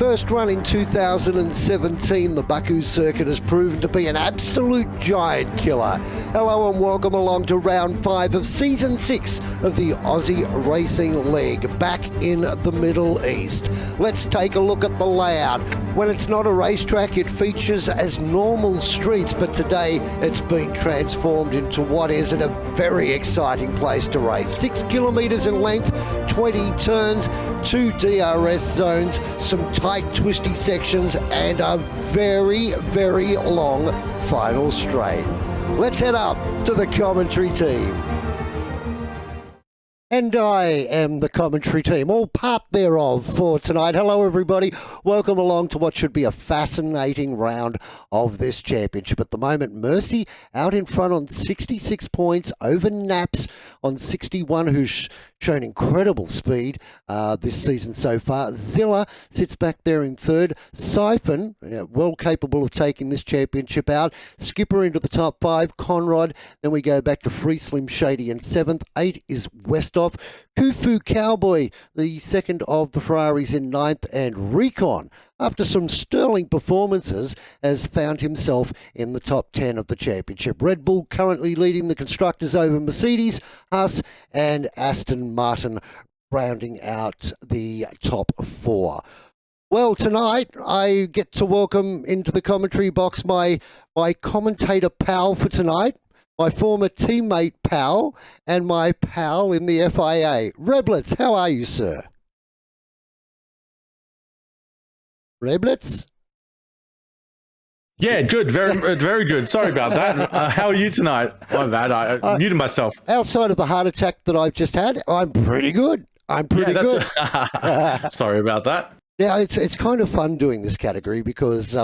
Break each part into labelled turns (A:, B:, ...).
A: First run in 2017, the Baku circuit has proven to be an absolute giant killer. Hello and welcome along to round 5 of season 6 of the Aussie Racing League, back in the Middle East. Let's take a look at the layout. When it's not a racetrack, it features as normal streets, but today it's been transformed into what is a very exciting place to race. 6 kilometres in length, 20 turns, 2 DRS zones, some tight twisty sections and a very, very long final straight. Let's head up to the commentary team. And I am the commentary team, all part thereof for tonight. Hello, everybody. Welcome along to what should be a fascinating round of this championship. At the moment, Mercy out in front on 66 points over Naps on 61, who's shown incredible speed this season so far. Zilla sits back there in third. Siphon, well capable of taking this championship out. Skipper into the top 5. Conrad. Then we go back to Free Slim Shady in 7th. 8 is Westhoff. Kufu Cowboy, the second of the Ferraris, in 9th. And Recon, after some sterling performances, has found himself in the top 10 of the championship. Red Bull currently leading the constructors over Mercedes, Haas and Aston Martin rounding out the top 4. Well, tonight I get to welcome into the commentary box my commentator pal for tonight, my former teammate pal, and my pal in the FIA. Reblitz, how are you, sir? Reblitz?
B: Yeah, good. Very good. Sorry about that. How are you tonight? My bad. I muted myself.
A: Outside of the heart attack that I've just had, I'm pretty good. Good.
B: Sorry about that.
A: Yeah, it's kind of fun doing this category because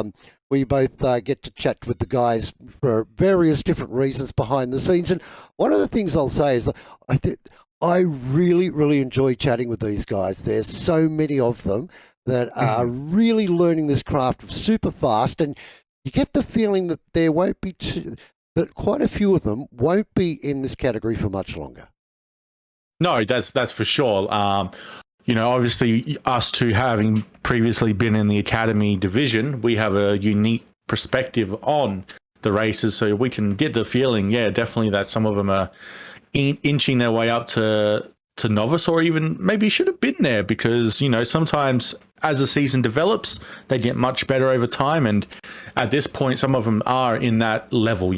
A: we both get to chat with the guys for various different reasons behind the scenes. And one of the things I'll say is I really, really enjoy chatting with these guys. There's so many of them that are really learning this craft super fast, and you get the feeling that there won't be that quite a few of them won't be in this category for much longer.
B: No, that's for sure. Obviously, us two having previously been in the academy division, we have a unique perspective on the races, so we can get the feeling, definitely, that some of them are inching their way up to novice, or even maybe should have been there, because sometimes as the season develops they get much better over time, and at this point some of them are in that level.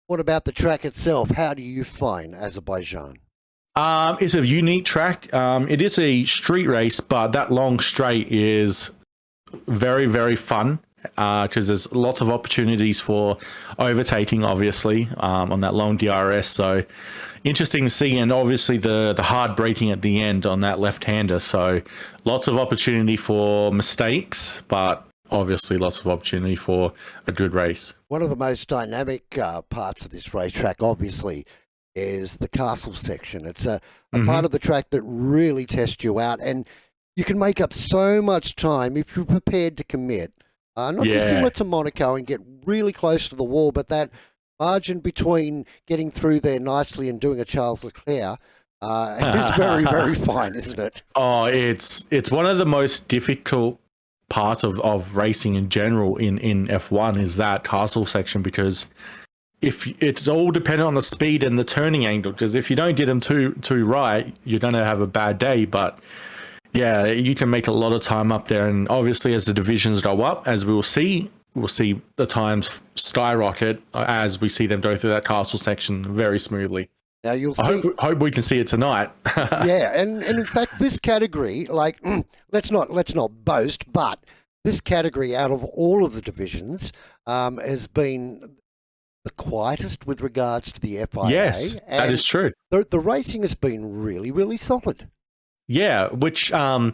A: What about the track itself? How do you find Azerbaijan?
B: It's a unique track. It is a street race, but that long straight is very, very fun because there's lots of opportunities for overtaking, obviously, on that long DRS. So interesting to see, and obviously the hard braking at the end on that left-hander. So lots of opportunity for mistakes, but obviously lots of opportunity for a good race.
A: One of the most dynamic parts of this racetrack, obviously, is the castle section. It's a part of the track that really tests you out, and you can make up so much time if you're prepared to commit. Not dissimilar to Monaco and get really close to the wall, but that margin between getting through there nicely and doing a Charles Leclerc is very, very fine, isn't it?
B: Oh, it's one of the most difficult parts of racing in general in F1 is that castle section, because if it's all dependent on the speed and the turning angle, because if you don't get them too right, you're going to have a bad day. But yeah, you can make a lot of time up there, and obviously as the divisions go up, as we'll see the times skyrocket as we see them go through that castle section very smoothly.
A: Now you'll see.
B: I hope we can see it tonight.
A: Yeah, and in fact, this category, let's not boast, but this category out of all of the divisions has been the quietest with regards to the FIA.
B: Yes, that is true.
A: The racing has been really, really solid.
B: Yeah, which, no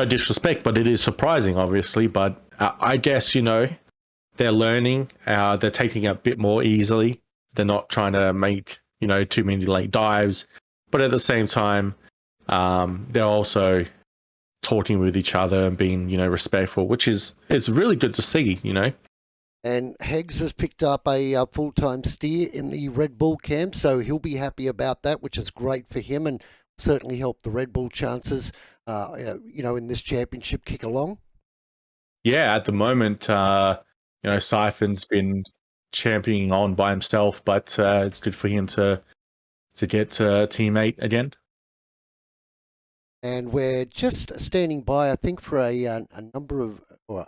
B: disrespect, but it is surprising, obviously. But I guess, they're learning. They're taking it a bit more easily. They're not trying to make, too many late dives. But at the same time, they're also talking with each other and being, respectful, which is really good to see,
A: And Heggs has picked up a full-time steer in the Red Bull camp, so he'll be happy about that, which is great for him and certainly help the Red Bull chances in this championship kick along?
B: Yeah, at the moment, Siphon's been championing on by himself, but it's good for him to get a teammate again.
A: And we're just standing by, I think, for a number of, or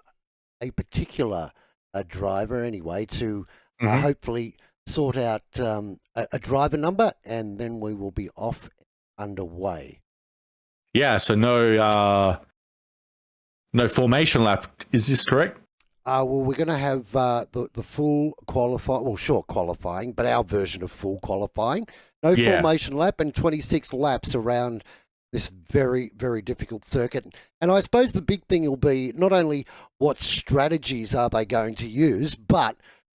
A: a particular driver anyway, to hopefully sort out a driver number, and then we will be off underway.
B: Yeah, so no formation lap. Is this correct?
A: Well, we're going to have the full short qualifying, but our version of full qualifying. No formation lap and 26 laps around this very, very difficult circuit. And I suppose the big thing will be not only what strategies are they going to use, but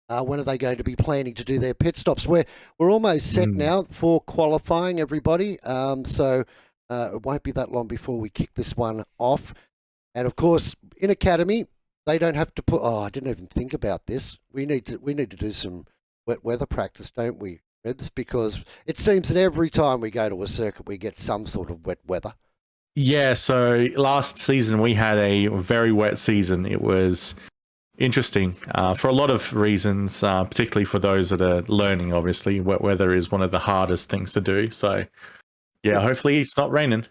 A: when are they going to be planning to do their pit stops? We're almost set now for qualifying, everybody. So it won't be that long before we kick this one off. And of course, in Academy, they don't have to put. Oh, I didn't even think about this. We need to do some wet weather practice, don't we, Rebs? Because it seems that every time we go to a circuit, we get some sort of wet weather.
B: Yeah. So last season we had a very wet season. It was interesting for a lot of reasons, particularly for those that are learning. Obviously, wet weather is one of the hardest things to do. So, yeah, hopefully it's not raining.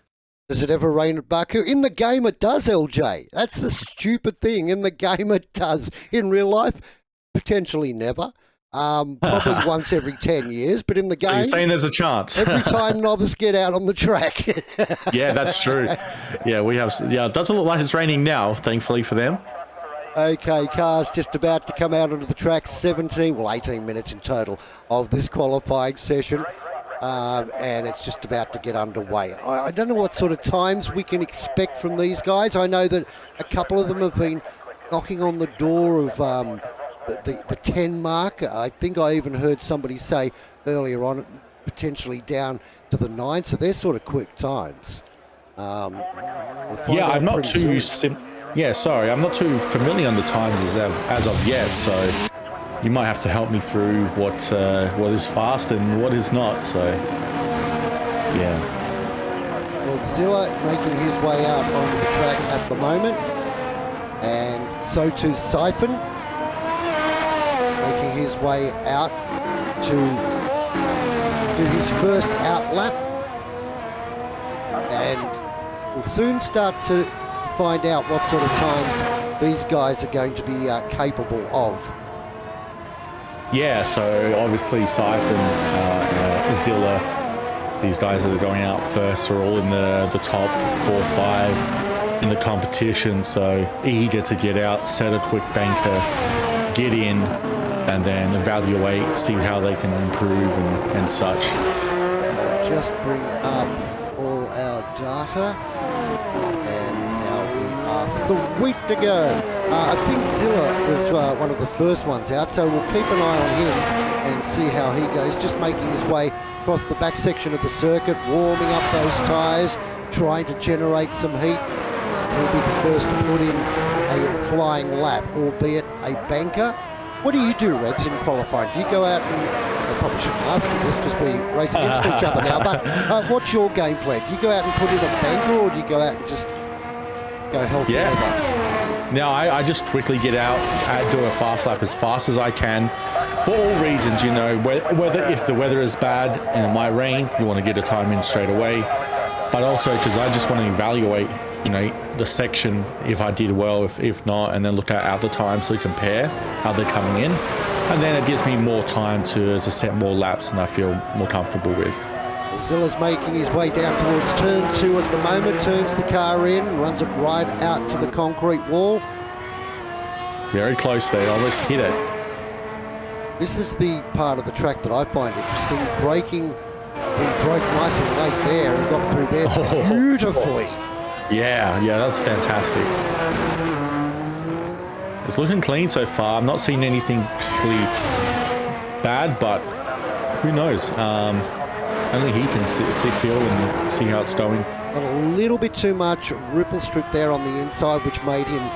A: Does it ever rain at Baku? In the game it does, LJ. That's the stupid thing. In the game it does. In real life, potentially never. Probably once every 10 years. But in the game... So
B: you're saying there's a chance?
A: Every time novice get out on the track.
B: Yeah, that's true. Yeah, we have... Yeah, it doesn't look like it's raining now, thankfully for them.
A: Okay, cars just about to come out onto the track. 18 minutes in total of this qualifying session. And it's just about to get underway. I don't know what sort of times we can expect from these guys. I know that a couple of them have been knocking on the door of the 10 mark. I think I even heard somebody say earlier on potentially down to the 9, so they're sort of quick times. I'm
B: not too I'm not too familiar on the times as of yet, so you might have to help me through what is fast and what is not. So, yeah.
A: Well, Zilla making his way out onto the track at the moment, and so too Siphon making his way out to do his first out lap, and we'll soon start to find out what sort of times these guys are going to be capable of.
B: Yeah, so obviously Siphon, Zilla, these guys that are going out first are all in the top 4 or 5 in the competition, so eager to get out, set a quick banker, get in, and then evaluate, see how they can improve and such.
A: I'll just bring up all our data, and now we are sweet to go. I think Zilla was one of the first ones out, so we'll keep an eye on him and see how he goes. Just making his way across the back section of the circuit, warming up those tyres, trying to generate some heat. He'll be the first to put in a flying lap, albeit a banker. What do you do, Rebs, in qualifying? Do you go out and... I probably shouldn't ask you this because we race against each other now, but what's your game plan? Do you go out and put in a banker, or do you go out and just go hell for leather?
B: Now, I just quickly get out and do a fast lap as fast as I can for all reasons, whether if the weather is bad and it might rain, you want to get a time in straight away, but also because I just want to evaluate, the section, if I did well, if not, and then look at other times to compare how they're coming in. And then it gives me more time to set more laps and I feel more comfortable with.
A: Zilla's making his way down towards turn 2 at the moment, turns the car in, runs it right out to the concrete wall.
B: Very close there, almost hit it.
A: This is the part of the track that I find interesting. Braking, he broke nice and late there and got through there beautifully.
B: Yeah, that's fantastic. It's looking clean so far. I'm not seeing anything particularly bad, but who knows? Only he can feel and see how it's going.
A: Got a little bit too much ripple strip there on the inside, which made him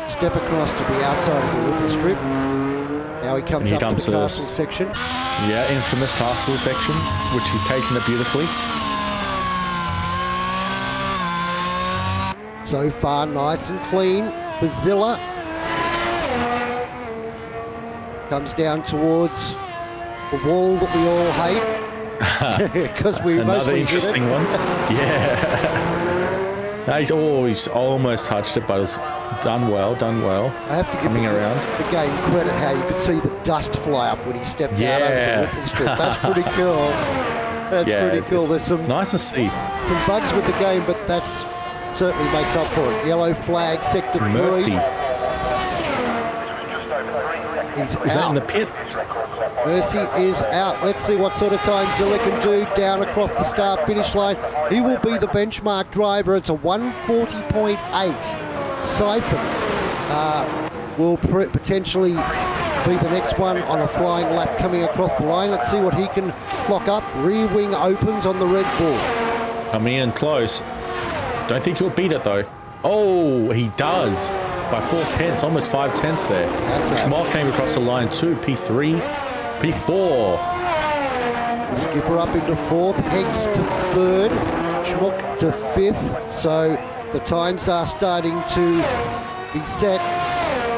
A: step across to the outside of the ripple strip. Now he comes up to the castle section.
B: Yeah, infamous castle section, which he's taken it beautifully.
A: So far, nice and clean. Bazilla comes down towards the wall that we all hate. Because we
B: Another
A: mostly
B: interesting one. Yeah. No, he's almost touched it, but it's done well.
A: I have to give the game credit how you could see the dust fly up when he stepped out over the whipping strip. That's pretty cool. That's pretty cool. There's
B: it's nice to see.
A: Some bugs with the game, but that's certainly makes up for it. Yellow flag, sector 3. He's
B: Is that
A: out.
B: in the pit?
A: Mercy is out. Let's see what sort of time Zilla can do down across the start finish line. He will be the benchmark driver. It's a 140.8. Siphon will potentially be the next one on a flying lap coming across the line. Let's see what he can clock up. Rear wing opens on the Red Bull.
B: Coming in close. Don't think he'll beat it though. Oh, he does. By 4/10, almost 5/10 there. Schmock came across the line too. P3, P4.
A: Skipper up into 4th, Heggs to 3rd, Schmock to 5th. So the times are starting to be set.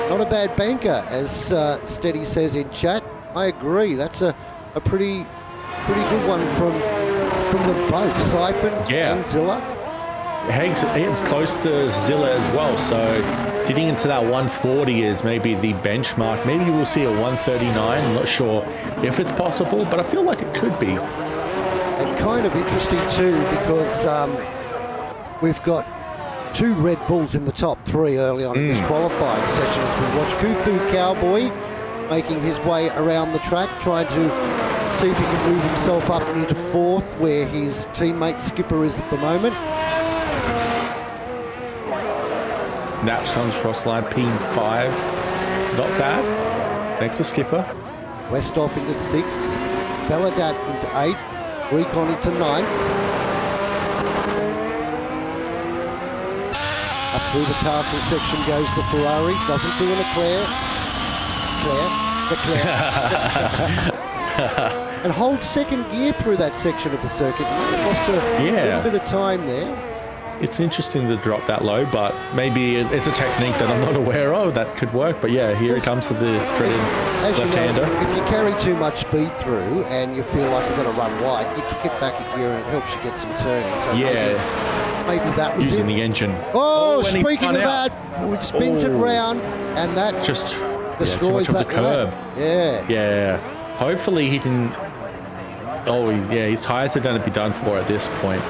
A: Not a bad banker, as Steady says in chat. I agree. That's a pretty good one from them both, Siphon and Zilla.
B: Heggs close to Zilla as well, so getting into that 140 is maybe the benchmark. Maybe we'll see a 139. I'm not sure if it's possible, but I feel like it could be.
A: And kind of interesting too, because we've got 2 Red Bulls in the top 3 early on in this qualifying session as we watch Kufu Cowboy making his way around the track, trying to see if he can move himself up into 4th, where his teammate Skipper is at the moment.
B: Naps comes cross line P5. Not bad. Thanks to Skipper.
A: Westhoff into 6th. Belladat into 8th. Recon into 9th. Up through the castle section goes the Ferrari. Doesn't do an Leclerc. And holds second gear through that section of the circuit. Lost a little bit of time there.
B: It's interesting to drop that low, but maybe it's a technique that I'm not aware of that could work. But yeah, here it comes to the dreaded left-hander.
A: If you carry too much speed through and you feel like you're going to run wide, you kick it back a gear and it helps you get some turning. So maybe that was
B: using the engine.
A: Oh, speaking of that, it spins it round and that
B: just
A: destroys that
B: curb.
A: Yeah.
B: Hopefully he can. His tires are going to be done for at this point.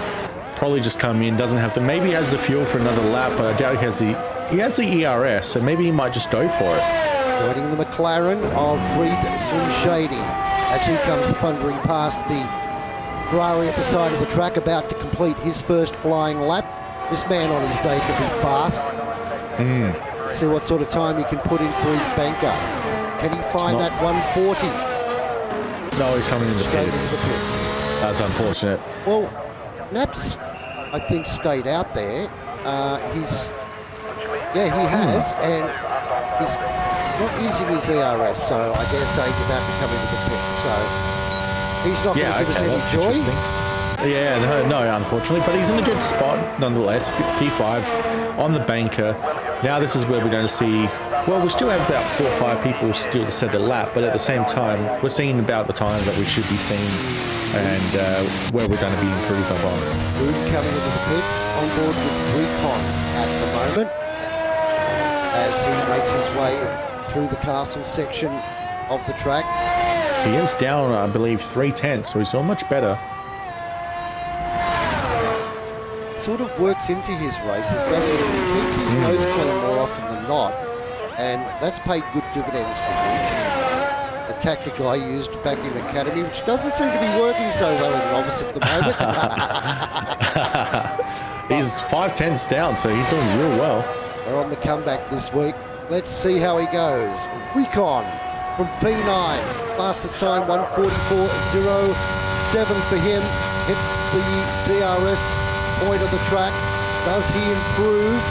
B: Probably just come in, doesn't have to. Maybe he has the fuel for another lap, but I doubt he has the ERS, so maybe he might just go for it.
A: Joining the McLaren of Reed Slim Shady as he comes thundering past the Ferrari at the side of the track, about to complete his first flying lap. This man on his day can be fast. Let's see what sort of time he can put in for his banker. Can he find that 140?
B: No, he's coming in the pits. That's unfortunate.
A: Well, Naps, I think, stayed out there. He has, and he's not using his ERS, so I dare say he's about to come into the pits. So he's not going to give us any joy.
B: No, unfortunately, but he's in a good spot nonetheless. P5 on the banker. Now this is where we're going to see. Well, we still have about 4 or 5 people still to set a lap, but at the same time, we're seeing about the time that we should be seeing. And where we're going to be improved upon.
A: Boone coming into the pits on board with Recon at the moment as he makes his way through the castle section of the track.
B: He is down, I believe, 3/10, so he's doing much better.
A: It sort of works into his races, doesn't he? He keeps his nose clean more often than not, and that's paid good dividends for him. A tactic I used back in Academy, which doesn't seem to be working so well in novice at the moment.
B: He's 5/10 down, so he's doing real well.
A: We're on the comeback this week. Let's see how he goes. Recon from P9. Fastest time 1:44.07 for him. Hits the DRS point of the track. Does he improve?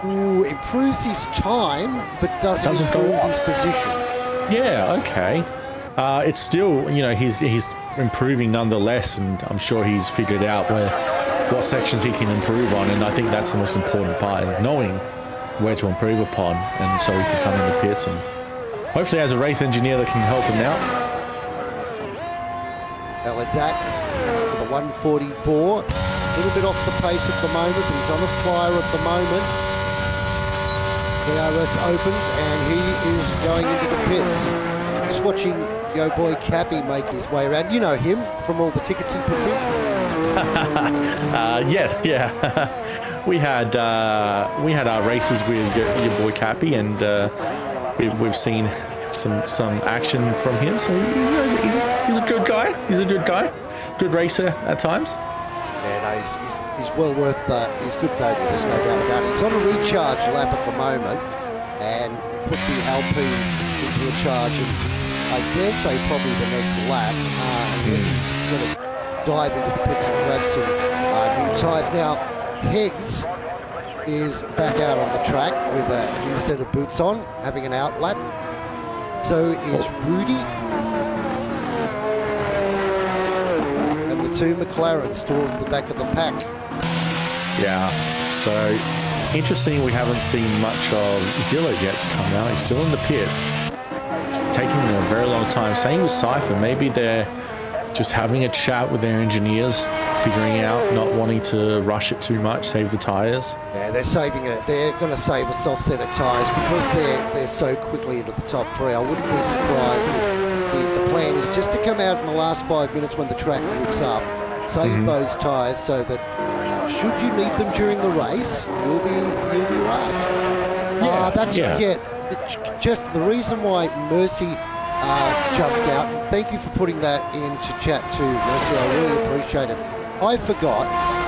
A: Improves his time, but doesn't improve his position.
B: Yeah, okay. It's still, he's improving nonetheless, and I'm sure he's figured out what sections he can improve on, and I think that's the most important part, is knowing where to improve upon, and so he can come in the pits and hopefully has a race engineer that can help him out.
A: Aladat with a 144, a little bit off the pace at the moment, but he's on a flyer at the moment. The ARS opens and he is going into the pits. Just watching yo boy Cappy make his way around. You know him from all the tickets he puts in.
B: Yeah. we had our races with your boy Cappy, and we've seen some action from him. So he's a good guy. He's a good guy, good racer at times.
A: Yeah, no, he's well worth his good value. There's no doubt about it. He's on a recharge lap at the moment, and put the LP into a charge, and I dare say probably the next lap, unless he's going to dive into the pits and grab some new tyres. Now, Higgs is back out on the track with a new set of boots on, having an out lap. So is Rudy. And the two McLarens towards the back of the pack.
B: Yeah, so interesting, we haven't seen much of Zilla yet to come out. He's still in the pits. It's taking a very long time. Same with Cypher. Maybe they're just having a chat with their engineers, figuring out, not wanting to rush it too much, save the tyres.
A: Yeah, they're saving it. They're going to save a soft set of tyres because they're so quickly into the top three. I wouldn't be surprised. The plan is just to come out in the last 5 minutes when the track rips up, save those tyres so that should you need them during the race, you'll be right. Just the reason why Mercy jumped out. And thank you for putting that into chat too, Mercy. I really appreciate it. I forgot,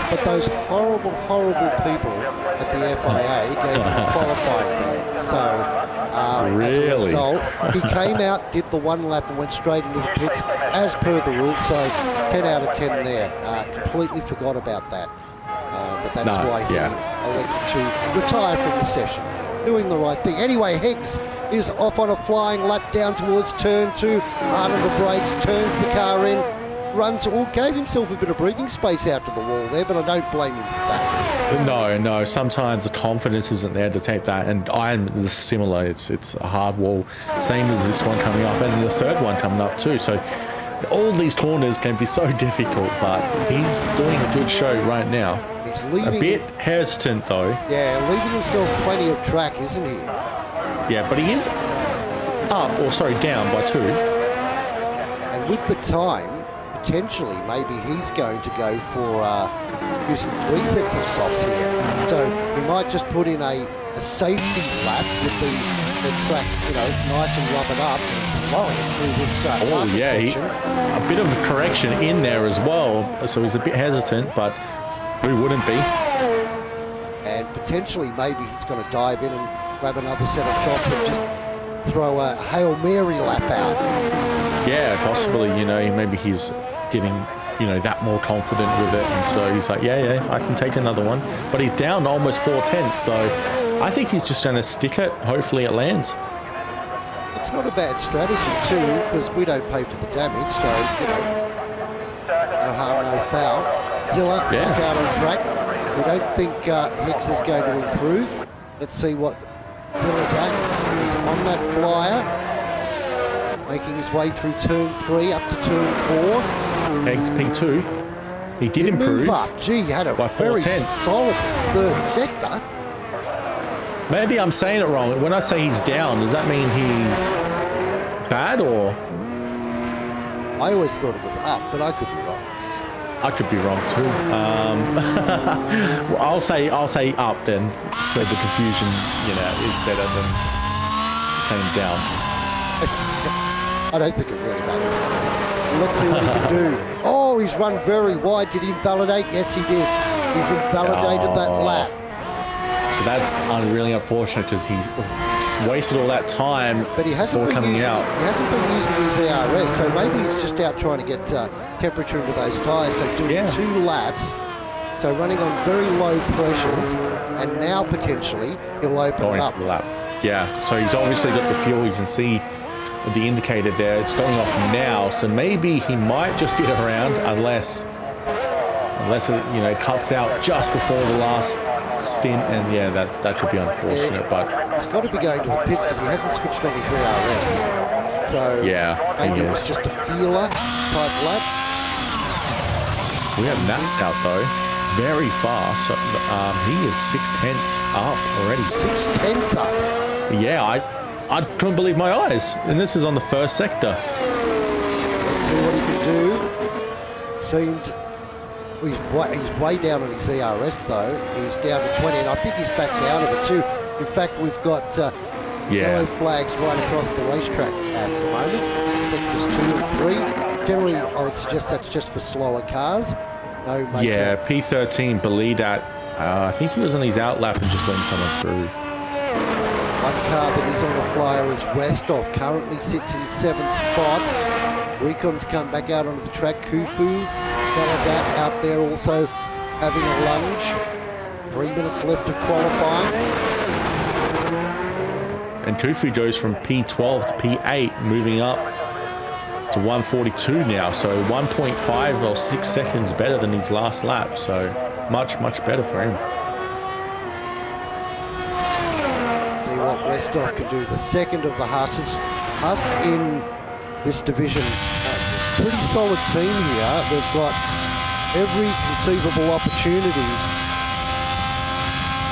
A: but those horrible people at the FIA gave him a qualifying ban. So as a result, he came out, did the one lap and went straight into the pits as per the rules. So 10 out of 10 there. Completely forgot about that. But that's why he elected to retire from the session. Doing the right thing. Anyway, Higgs is off on a flying lap down towards turn 2. Hard on the brakes, turns the car in, gave himself a bit of breathing space out to the wall there, but I don't blame him for that.
B: No. Sometimes the confidence isn't there to take that, and I'm similar. It's a hard wall, same as this one coming up, and the third one coming up too. So all these corners can be so difficult, but he's doing a good show right now.
A: He's leaving
B: a bit hesitant though.
A: Yeah, leaving himself plenty of track, isn't he?
B: Yeah, but he is down by 2.
A: And with the time, potentially, maybe he's going to go for using 3 sets of softs here. So he might just put in a safety lap with the track, nice and rub it up and slow it through this section.
B: A bit of correction in there as well. So he's a bit hesitant, but who wouldn't be?
A: And potentially, maybe he's going to dive in and grab another set of softs and just throw a Hail Mary lap out. Yeah,
B: possibly. Maybe he's getting, that more confident with it, and so he's like, yeah, I can take another one. But he's down almost 4/10, so I think he's just going to stick it. Hopefully, it lands.
A: It's not a bad strategy too, because we don't pay for the damage, so no harm, no foul. Zilla back out on track. We don't think Hicks is going to improve. Let's see what Zilla's at. He's on that flyer, making his way through turn 3 up to turn 4.
B: Eggs P2. He did improve.
A: Move up. Gee, he had a very solid third sector.
B: Maybe I'm saying it wrong. When I say he's down, does that mean he's bad or?
A: I always thought it was up, but I could be wrong.
B: I could be wrong too. Well, I'll say up then, so the confusion, is better than saying down.
A: I don't think it really matters. Let's see what he can do. Oh, he's run very wide. Did he invalidate? Yes, he did. He's invalidated that lap.
B: So that's really unfortunate because he's wasted all that time
A: but he hasn't been
B: coming
A: using,
B: out.
A: He hasn't been using his ARS, so maybe he's just out trying to get temperature into those tyres. So doing 2 laps, so running on very low pressures, and now potentially he'll open it up.
B: Lap. Yeah, so he's obviously got the fuel. You can see the indicator there. It's going off now, so maybe he might just get around unless... unless it, you know, cuts out just before the last stint, and yeah, that could be unfortunate. But
A: he's got to be going to the pits because he hasn't switched on his ERS. So
B: yeah,
A: maybe it's just a feeler type lap.
B: We have Naps out though, very fast. So, he is 6/10 up already.
A: 6/10 up.
B: Yeah, I couldn't believe my eyes, and this is on the first sector.
A: Let's see what he can do. Seemed he's way down on his ERS though. He's down to 20, and I think he's back down a bit too. In fact, we've got yellow flags right across the racetrack at the moment. I think there's 2 or 3. Generally, I would suggest that's just for slower cars. No major.
B: Yeah, P13 believed that. I think he was on his out lap and just letting someone through.
A: One car that is on the flyer is Westhoff. Currently sits in 7th spot. Recon's come back out onto the track. Khufu, Galadat out there also having a lunge. 3 minutes left of qualifying.
B: And Khufu goes from P12 to P8, moving up to 142 now. So 1.5 or 6 seconds better than his last lap. So much better for him.
A: See what Westhoff can do. The second of the Husses. Huss in this division, pretty solid team here. They've got every conceivable opportunity.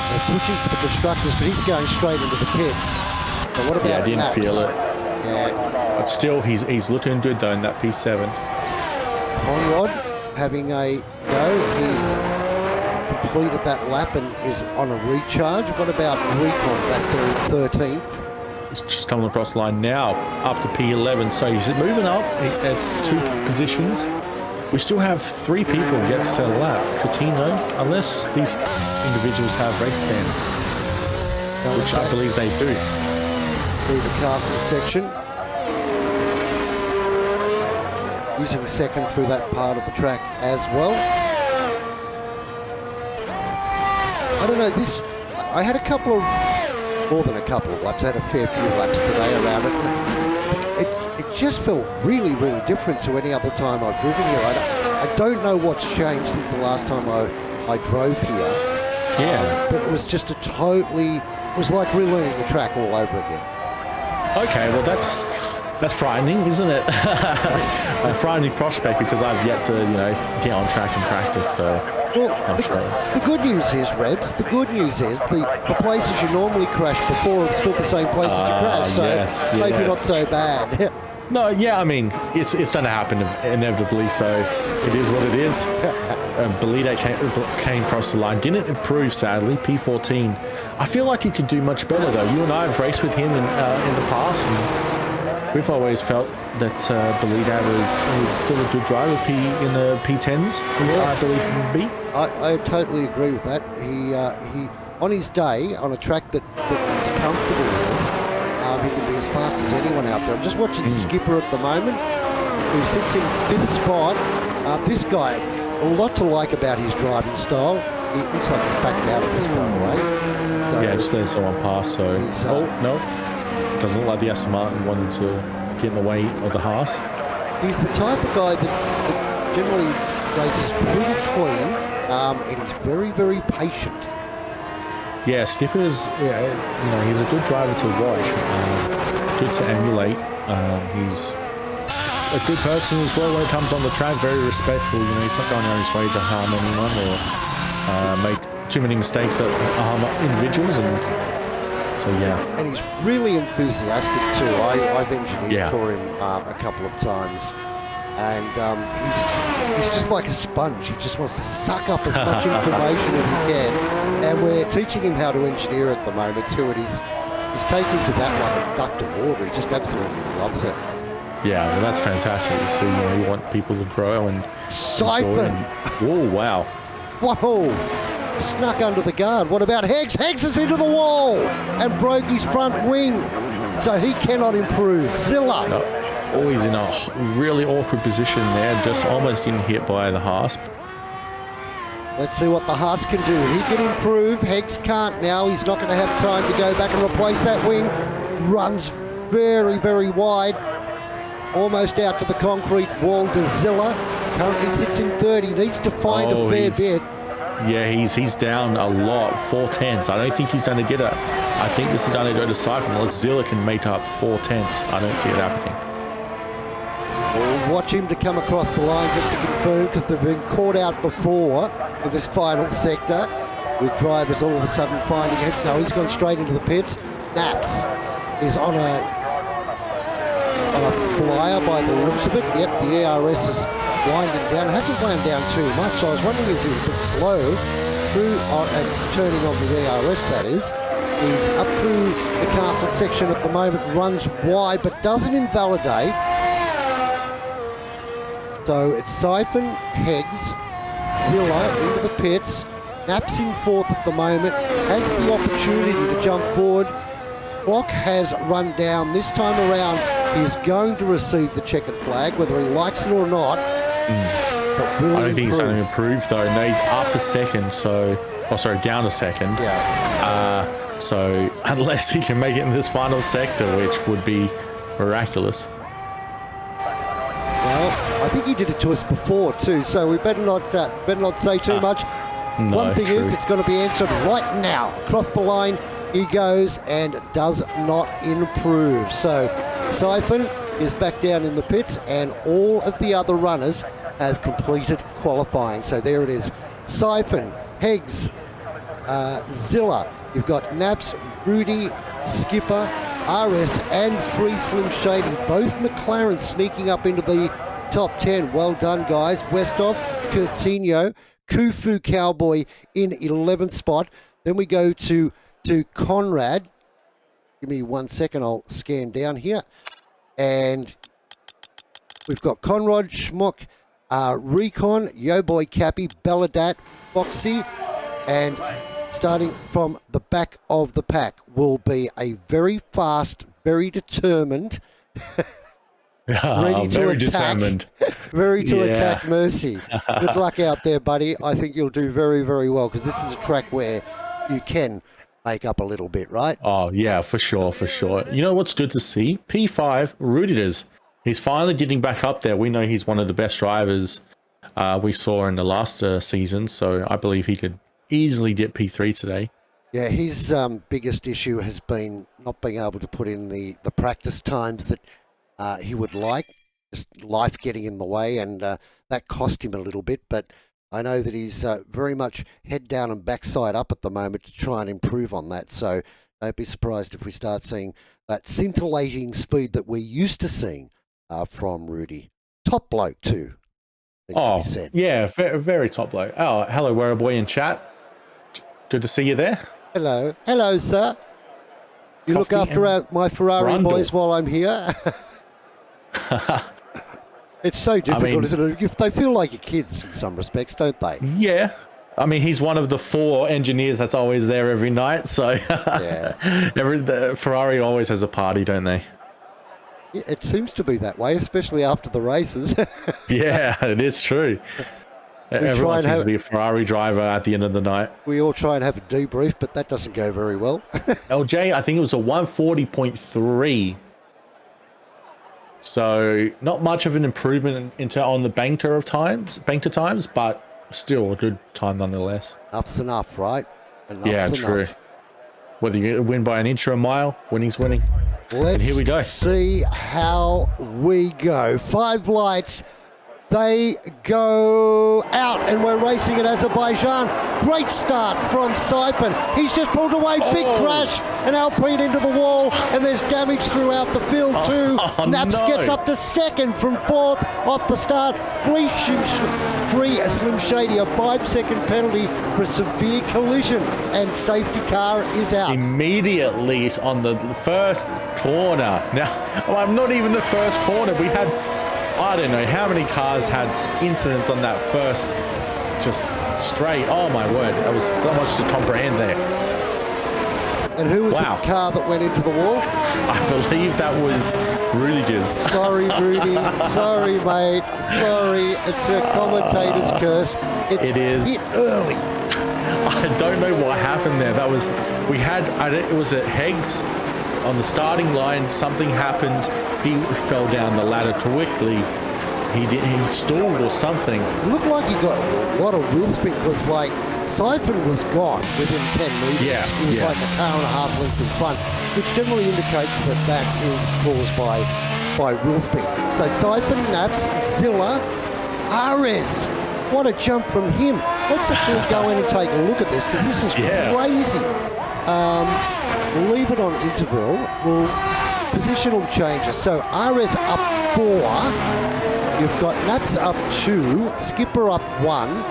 A: They're pushing for the constructors, but he's going straight into the pits. But what about
B: I didn't
A: Max?
B: feel it.
A: Yeah.
B: But still, he's looking good though in that P7.
A: Conrod having a go. He's completed that lap and is on a recharge. What about Recon back there in 13th?
B: He's just coming across the line now, up to P11. So he's moving up. It's 2 positions. We still have 3 people yet to set a lap. Coutinho, unless these individuals have race bans, which I believe they do.
A: Through the castle section. Using second through that part of the track as well. I don't know, I had a couple of, more than a couple of laps, I had a fair few laps today around it. It just felt really different to any other time I've driven here. I don't know what's changed since the last time I drove here.
B: Yeah.
A: But it was just it was like relearning the track all over again.
B: Okay, well that's frightening, isn't it? A frightening prospect because I've yet to, get on track and practice. So I'm sure.
A: The good news is, Rebs, the places you normally crash before are still the same places you crash. So
B: yes.
A: maybe not so bad.
B: No, yeah, I mean, it's going to happen inevitably, so it is what it is. Belida came across the line, didn't improve, sadly, P14. I feel like he could do much better, though. You and I have raced with him in the past, and we've always felt that Belida was still a good driver in the P10s, I believe he would be.
A: I totally agree with that. He on his day, on a track that he's comfortable with, he can be as fast as anyone out there. I'm just watching Skipper at the moment, who sits in 5th spot. This guy, a lot to like about his driving style. He looks like he's backed out of this, by the way. So
B: just letting someone pass, so... no. Doesn't look like the Aston Martin wanted to get in the way of the Haas.
A: He's the type of guy that generally races pretty clean, and he's very patient.
B: Yeah, Skipper's, he's a good driver to watch, good to emulate. He's a good person as well when it comes on the track, very respectful. He's not going out his way to harm anyone or make too many mistakes that harm individuals, and so yeah. And
A: he's really enthusiastic too. I've engineered for him a couple of times. And he's just like a sponge. He just wants to suck up as much information as he can. And we're teaching him how to engineer at the moment too. And he's taking to that like a duck to water. He just absolutely loves it.
B: Yeah, well, that's fantastic. So you want people to grow and
A: Siphon.
B: Oh wow!
A: Whoa! Snuck under the guard. What about Heggs? Heggs is into the wall and broke his front wing, so he cannot improve. Zilla.
B: No. Always in a really awkward position there, just almost getting hit by the Haas.
A: Let's see what the Haas can do. He can improve. Heggs can't now. He's not going to have time to go back and replace that wing. Runs very wide. Almost out to the concrete wall to Zilla. Currently sits in third. He needs to find a fair bit.
B: Yeah, he's down a lot, 4/10. I don't think he's going to get it. I think this is going to go to Siphon unless Zilla can make up 4/10. I don't see it happening.
A: We'll watch him to come across the line just to confirm, because they've been caught out before in this final sector with drivers all of a sudden finding it. No, he's gone straight into the pits. Naps is on a flyer by the looks of it. Yep, the ARS is winding down. It hasn't wound down too much. I was wondering, is he a bit slow through turning on the ARS, that is. He's up through the castle section at the moment, runs wide, but doesn't invalidate. So it's Siphon, Heggs, Zilla into the pits. Naps in fourth at the moment, has the opportunity to jump forward. Clock has run down. This time around, he is going to receive the checkered flag, whether he likes it or not.
B: I don't think he's going to improve, though. No, he's up a second, down a second.
A: Yeah.
B: So unless he can make it in this final sector, which would be miraculous.
A: Well, I think he did it to us before too, so we better not say too much.
B: No,
A: one thing
B: true.
A: is, it's going to be answered right now. Across the line he goes and does not improve. So Siphon is back down in the pits, and all of the other runners have completed qualifying. So there it is. Siphon, Heggs, Zilla. You've got Naps, Rudy, Skipper, RS and Free Slim Shady. Both McLaren sneaking up into the top 10. Well done, guys. Westhoff, Coutinho, Kufu Cowboy in 11th spot. Then we go to Conrad. Give me 1 second. I'll scan down here. And we've got Conrad, Schmock, Recon, Yo Boy Cappy, Belladat, Foxy, and starting from the back of the pack will be a very fast, very determined, ready to attack, attack Mercy. Good luck out there, buddy. I think you'll do very, very well, because this is a track where you can make up a little bit, right?
B: Oh, yeah, for sure. You know what's good to see? P5, Rudiges. He's finally getting back up there. We know he's one of the best drivers we saw in the last season, so I believe he could easily get P3 today.
A: Yeah, his biggest issue has been not being able to put in the practice times that he would like. Just life getting in the way, and that cost him a little bit. But I know that he's very much head down and backside up at the moment to try and improve on that. So don't be surprised if we start seeing that scintillating speed that we're used to seeing from Rudy. Top bloke too.
B: Oh, yeah, very, very top bloke. Oh, hello, Werra Boy in chat. Good to see you there.
A: Hello, sir. You look after my Ferrari boys while I'm here. It's so difficult, isn't it? They feel like your kids in some respects, don't they?
B: Yeah. I mean, he's one of the 4 engineers that's always there every night. So
A: yeah.
B: The Ferrari always has a party, don't they?
A: It seems to be that way, especially after the races.
B: Yeah, it is true. Everyone seems to be a Ferrari driver at the end of the night.
A: We all try and have a debrief, but that doesn't go very well.
B: LJ, I think it was a 140.3. So not much of an improvement on the banker times, but still a good time nonetheless.
A: Enough's enough, right?
B: Enough's true. Enough. Whether you win by an inch or a mile, winning's winning.
A: Let's
B: and here we go.
A: See how we go. 5 lights. They go out, and we're racing in Azerbaijan. Great start from Siphon. He's just pulled away. Big crash, and Alpine into the wall, and there's damage throughout the field too. Naps gets up to second from 4th off the start. Free Slim Shady, a 5-second penalty for a severe collision, and safety car is out.
B: Immediately on the first corner. Now, I'm not even the first corner. We had, I don't know how many cars had incidents on that first just straight. Oh my word, that was so much to comprehend there.
A: And who was the car that went into the wall?
B: I believe that was Rudiger's.
A: Sorry, Rudy. Sorry, mate. Sorry. It's a commentator's curse.
B: It is.
A: A bit early.
B: I don't know what happened there. It was at Heggs on the starting line. Something happened. He fell down the ladder quickly. he stalled or something.
A: It looked like he got a lot of wheel spin because, like, Siphon was gone within 10 metres.
B: Yeah,
A: He was like a car and a half length in front, which generally indicates that that is caused by wheel spin. So Siphon, Naps, Zilla, Ares. What a jump from him. Let's actually go in and take a look at this because this is crazy. We'll leave it on interval. We'll positional changes. So Ares up 4. You've got Naps up 2. Skipper up 1.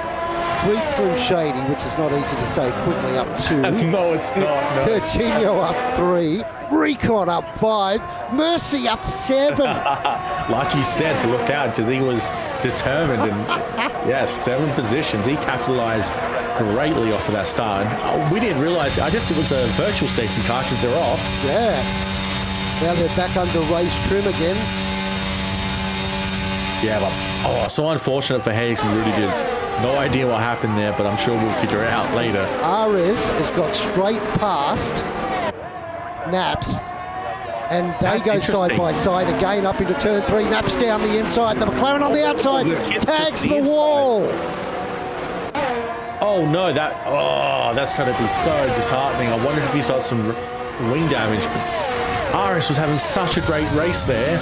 A: Reed Slim Shady, which is not easy to say quickly, up 2.
B: No, it's not. No.
A: Coutinho up 3. Recon up 5. Mercy up 7.
B: Like you said, to look out because he was determined and 7 positions. He capitalized greatly off of that start. We didn't realize, I guess it was a virtual safety car because they're off.
A: Yeah. Now they're back under race trim again.
B: Yeah, but so unfortunate for Hayes and Rudy Goods. No idea what happened there, but I'm sure we'll figure it out later.
A: Ares has got straight past Naps, and they go side by side again up into turn 3. Naps down the inside. The McLaren on the outside tags the wall.
B: Oh no, that's going to be so disheartening. I wonder if he's got some wing damage. But Ares was having such a great race there.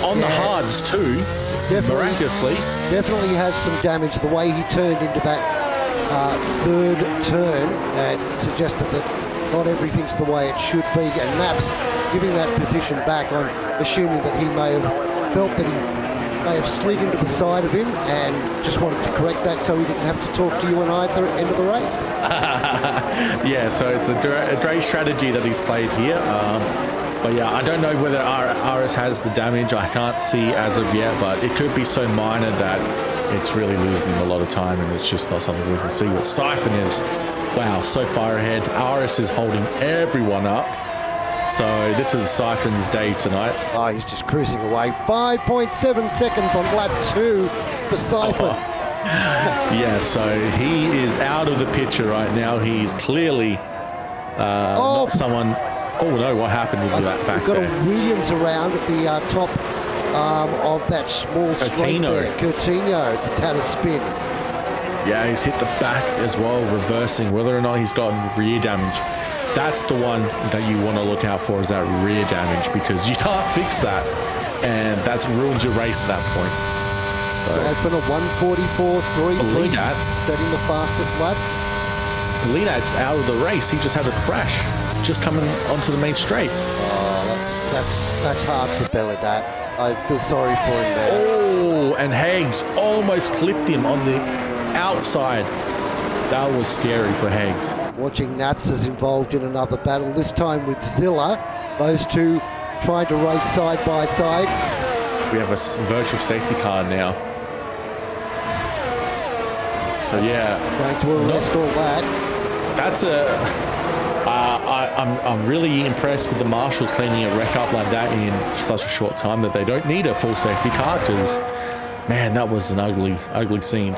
B: On the hards too, miraculously.
A: Definitely has some damage. The way he turned into that third turn suggested that not everything's the way it should be. And Naps giving that position back, I'm assuming that he may have felt that he may have slid into the side of him and just wanted to correct that so he didn't have to talk to you and I at the end of the race.
B: Yeah, so it's a great strategy that he's played here. But yeah, I don't know whether Ares has the damage. I can't see as of yet, but it could be so minor that it's really losing him a lot of time, and it's just not something we can see. What Siphon is, wow, so far ahead. Ares is holding everyone up. So this is Siphon's day tonight.
A: Oh, he's just cruising away. 5.7 seconds on lap 2 for Siphon.
B: Yeah, so he is out of the picture right now. He's clearly not someone... Oh no, what happened with that back there?
A: We've got a Williams around at the top of that small straight there. Coutinho, it's had a spin.
B: Yeah, he's hit the back as well, reversing. Whether or not he's gotten rear damage, that's the one that you want to look out for, is that rear damage, because you can't fix that, and that's ruins your race at that point.
A: So open a 1:44.3, setting the fastest lap.
B: Linat's out of the race. He just had a crash, just coming onto the main straight.
A: Oh, that's hard for Belledat. I feel sorry for him there.
B: Oh, and Hags almost clipped him on the outside. That was scary for Hags.
A: Watching Naps is involved in another battle, this time with Zilla. Those two trying to race side by side.
B: We have a virtual safety car now. So yeah.
A: Going to arrest all that.
B: That's I'm really impressed with the marshals cleaning a wreck up like that in such a short time, that they don't need a full safety car, because, man, that was an ugly scene.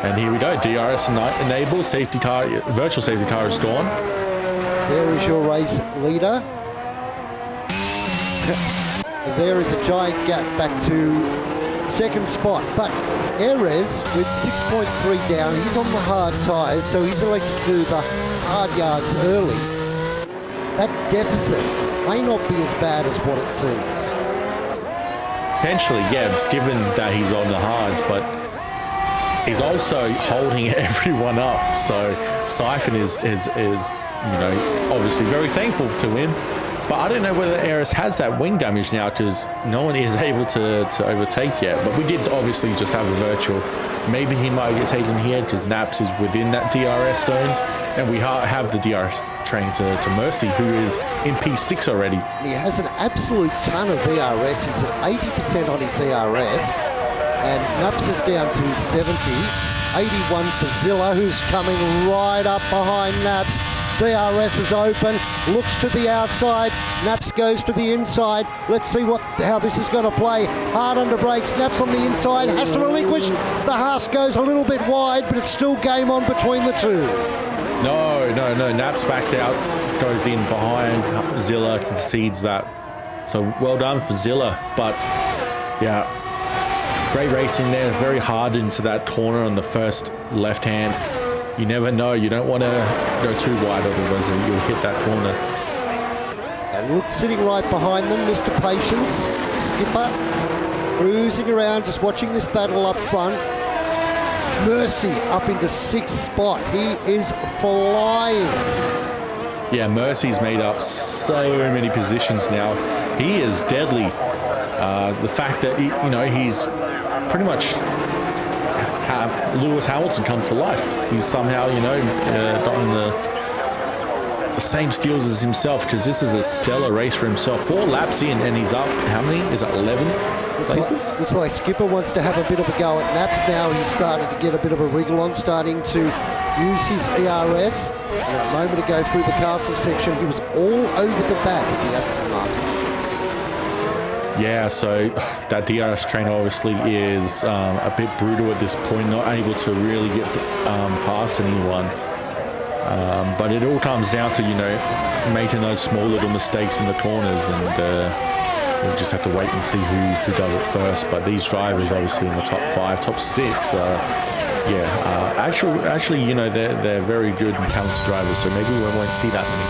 B: And here we go, DRS enabled, safety car, virtual safety car is gone.
A: There is your race leader. There is a giant gap back to second spot, but Erez with 6.3 down, he's on the hard tyres, so he's elected to do the hard yards early. That deficit may not be as bad as what it seems.
B: Potentially, yeah, given that he's on the hards, but he's also holding everyone up. So Siphon is obviously very thankful to him. But I don't know whether Eris has that wing damage now, because no one is able to overtake yet. But we did obviously just have a virtual. Maybe he might get taken here because Naps is within that DRS zone. And we have the DRS train to Mercy, who is in P6 already.
A: He has an absolute ton of DRS. He's at 80% on his DRS. And Naps is down to 70. 81 for Zilla, who's coming right up behind Naps. DRS is open, looks to the outside, Naps goes to the inside. Let's see how this is going to play. Hard under brakes, Naps on the inside, has to relinquish. The Haas goes a little bit wide, but it's still game on between the two.
B: No, Naps backs out, goes in behind Zilla, concedes that So well done for Zilla. But yeah, great racing there. Very hard into that corner on the first left hand. You never know. You don't want to go too wide, otherwise you'll hit that corner.
A: And look, sitting right behind them, Mr. Patience, skipper, cruising around, just watching this battle up front. Mercy up into 6th spot. He is flying.
B: Yeah, Mercy's made up so many positions now. He is deadly. The fact that he's pretty much Lewis Hamilton come to life. He's somehow gotten the same steals as himself, because this is a stellar race for himself. 4 laps in and he's up. How many? Is it 11 places?
A: Looks like Skipper wants to have a bit of a go at Naps now. He's started to get a bit of a wriggle on, starting to use his ERS. And a moment ago through the castle section, he was all over the back of the Aston Martin.
B: Yeah, so that DRS trainer obviously is a bit brutal at this point, not able to really get past anyone. But it all comes down to, making those small little mistakes in the corners, and we'll just have to wait and see who does it first. But these drivers, obviously in the top 5, top 6, actually, they're very good and talented drivers, so maybe we won't see that many.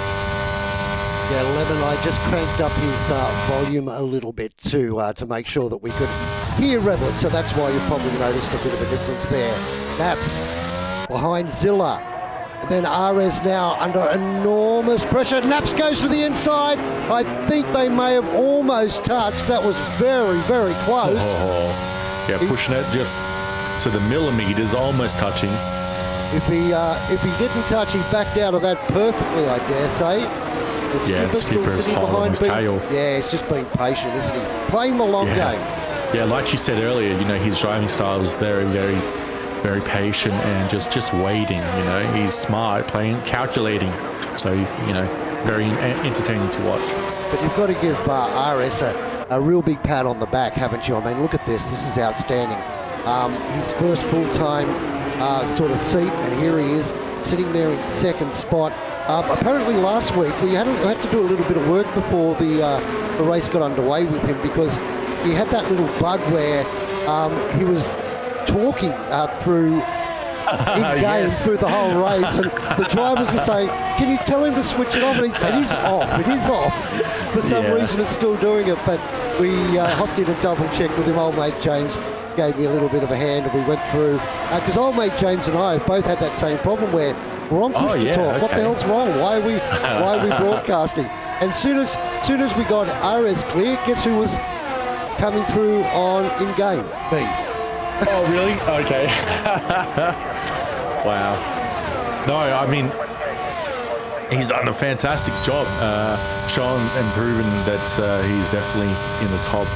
A: Yeah, Lemon, I just cranked up his volume a little bit to make sure that we could hear Rebel, so that's why you probably noticed a bit of a difference there. Naps behind Zilla. And then RS now under enormous pressure. Naps goes to the inside. I think they may have almost touched. That was very, very close.
B: Yeah, pushing it just to the millimeters, almost touching.
A: If he didn't touch, he backed out of that perfectly, I dare say. And
B: Skipper's holding his tail.
A: Yeah, he's just being patient, isn't he? Playing the long game.
B: Yeah, like you said earlier, his driving style is very, very, very patient and just waiting. He's smart, calculating. So very entertaining to watch.
A: But you've got to give RS a real big pat on the back, haven't you? I mean, look at this. This is outstanding. His first full-time sort of seat, and here he is sitting there in 2nd spot. Apparently last week we had to do a little bit of work before the race got underway with him, because he had that little bug where he was talking through in-game through the whole race, and the drivers were saying, can you tell him to switch it off? And he said, it is off, it is off. For some reason it's still doing it, but we hopped in and double-checked with him. Old mate James gave me a little bit of a hand, and we went through, because old mate James and I have both had that same problem where we're on push to talk. Okay. What the hell's wrong? Why are we broadcasting? And soon as we got RS clear, guess who was coming through on in-game? Me.
B: Oh, really? Okay. Wow. No, I mean, he's done a fantastic job, shown and proven that he's definitely in the top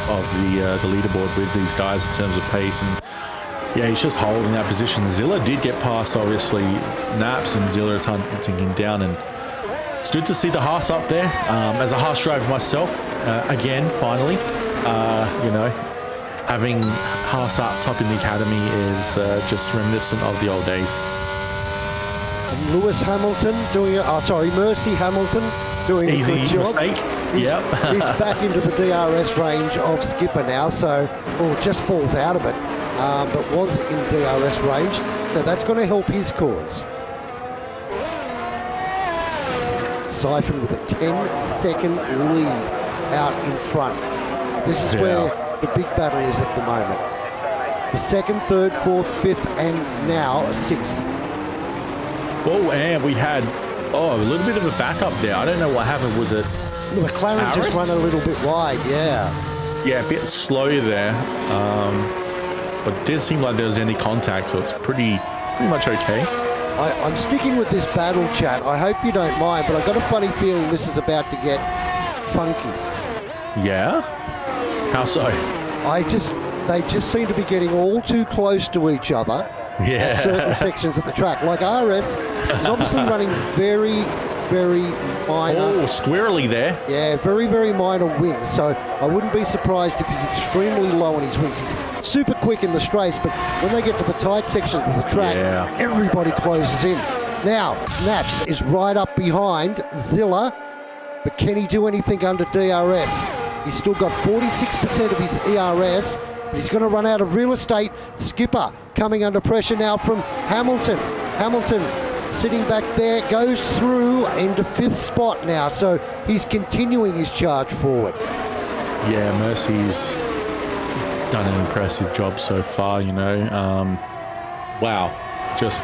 B: of the leaderboard with these guys in terms of pace, and yeah, he's just holding that position. Zilla did get past, obviously, Naps, and Zilla is hunting him down, and it's good to see the Haas up there. As a Haas driver myself, again, finally, having Haas up top in the academy is just reminiscent of the old days.
A: And Lewis Hamilton doing it. Mercy Hamilton doing
B: Easy
A: a good job.
B: mistake.
A: He's back into the DRS range of Skipper now, so just falls out of it, but was in DRS range. So that's going to help his cause. Siphon with a 10-second lead out in front. This is where the big battle is at the moment. The 2nd, 3rd, 4th, 5th, and now 6th.
B: Oh, and we had a little bit of a backup there. I don't know what happened. Was it
A: the McLaren just run a little bit wide? Yeah,
B: a bit slow there, but it didn't seem like there was any contact, so it's pretty much okay.
A: I'm sticking with this battle, chat. I hope you don't mind, but I've got a funny feeling this is about to get funky.
B: Yeah? How so?
A: They just seem to be getting all too close to each other at certain sections of the track. Like RS is obviously running very, very minor.
B: Oh, squirrely there.
A: Yeah, very, very minor wings. So I wouldn't be surprised if he's extremely low on his wings. He's super quick in the straights, but when they get to the tight sections of the track, everybody closes in. Now, Naps is right up behind Zilla. But can he do anything under DRS? He's still got 46% of his ERS, but he's going to run out of real estate. Skipper coming under pressure now from Hamilton. Hamilton sitting back there, goes through into 5th spot now, so he's continuing his charge forward.
B: Yeah, Mercy's done an impressive job so far, you know. Wow, just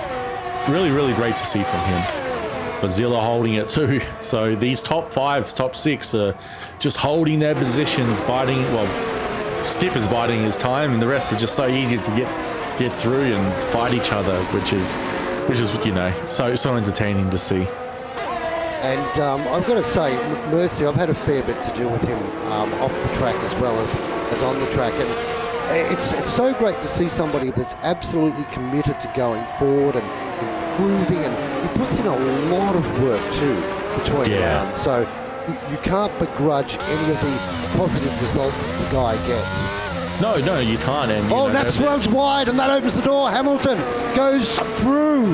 B: really, really great to see from him. But Zilla holding it too. So these top 5, top 6 are just holding their positions, biting, well, Skipper's biding his time, and the rest are just so easy to get through and fight each other, which is, you know, so entertaining to see.
A: And I've got to say, Mercy, I've had a fair bit to do with him off the track as well as on the track. And it's so great to see somebody that's absolutely committed to going forward and improving, and he puts in a lot of work too between rounds. So you can't begrudge any of the positive results that the guy gets.
B: No, you can't. And
A: Naps runs wide, and that opens the door. Hamilton goes through.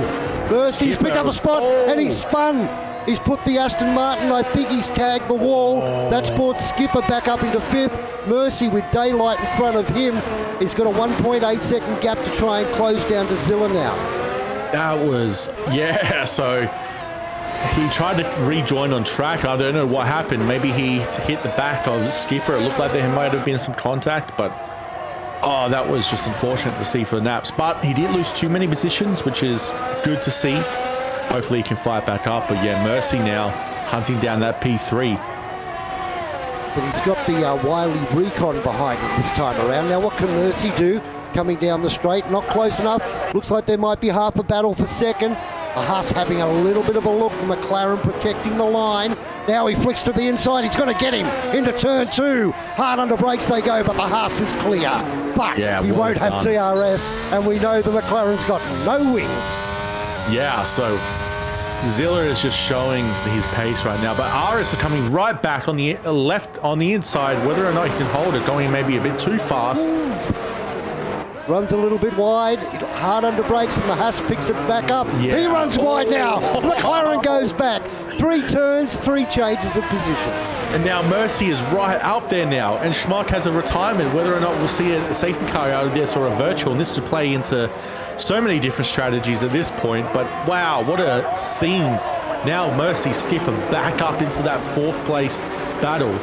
A: Mercy's picked up a spot, and he's spun. He's put the Aston Martin, I think he's tagged the wall. That's brought Skipper back up into 5th. Mercy, with daylight in front of him, he's got a 1.8 second gap to try and close down to Zilla now.
B: That was, so he tried to rejoin on track. I don't know what happened. Maybe he hit the back of the Skipper. It looked like there might have been some contact, but that was just unfortunate to see for Naps. But he didn't lose too many positions, which is good to see. Hopefully he can fight back up. But yeah, Mercy now hunting down that P3.
A: But he's got the wily recon behind him this time around. Now what can Mercy do? Coming down the straight, not close enough. Looks like there might be half a battle for second. The Haas having a little bit of a look. McLaren protecting the line. Now he flicks to the inside. He's going to get him into turn 2. Hard under brakes they go, but the Haas is clear. But he won't have DRS, and we know the McLaren's got no wings.
B: Yeah, so Zilla is just showing his pace right now, but RS is coming right back on the left on the inside. Whether or not he can hold it, going maybe a bit too fast.
A: Runs a little bit wide, hard under brakes, and the Haas picks it back up. Yeah. He runs wide now. McLaren goes back. 3 turns, 3 changes of position.
B: And now Mercy is right out there now, and Schmuck has a retirement. Whether or not we'll see a safety car out of this or a virtual, and this to play into so many different strategies at this point. But wow, what a scene. Now Mercy Skipper back up into that 4th place battle.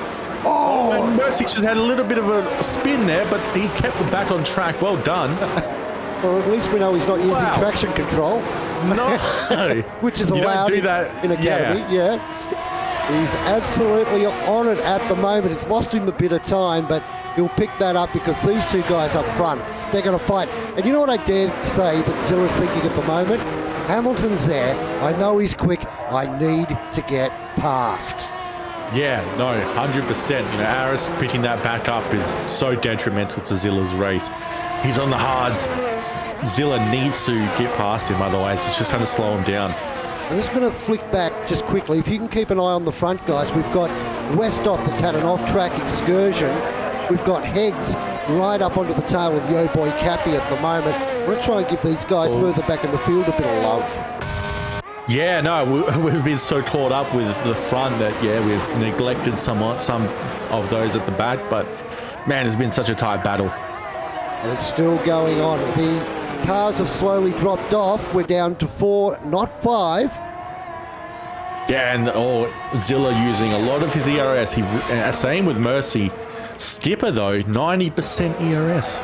B: And Mercy just had a little bit of a spin there, but he kept it back on track. Well done.
A: Well, at least we know he's not using traction control.
B: No.
A: Which is allowed in Academy. Yeah. He's absolutely on it at the moment. It's lost him a bit of time, but he'll pick that up because these 2 guys up front, they're going to fight. And you know what I dare say that Zilla's thinking at the moment? Hamilton's there. I know he's quick. I need to get past.
B: Yeah, no, 100%. You know, Aris picking that back up is so detrimental to Zilla's race. He's on the hards. Zilla needs to get past him, otherwise it's just going to slow him down.
A: I'm just going to flick back just quickly. If you can keep an eye on the front, guys, we've got Westhoff that's had an off-track excursion. We've got Heads right up onto the tail of Yo Boy Cappy at the moment. We're going to try and give these guys further back in the field a bit of love.
B: Yeah, no, we've been so caught up with the front that, we've neglected some of those at the back. But, man, it's been such a tight battle.
A: And it's still going on. The cars have slowly dropped off. We're down to 4, not 5.
B: Yeah, and Zilla using a lot of his ERS. Same with Mercy. Skipper, though, 90% ERS.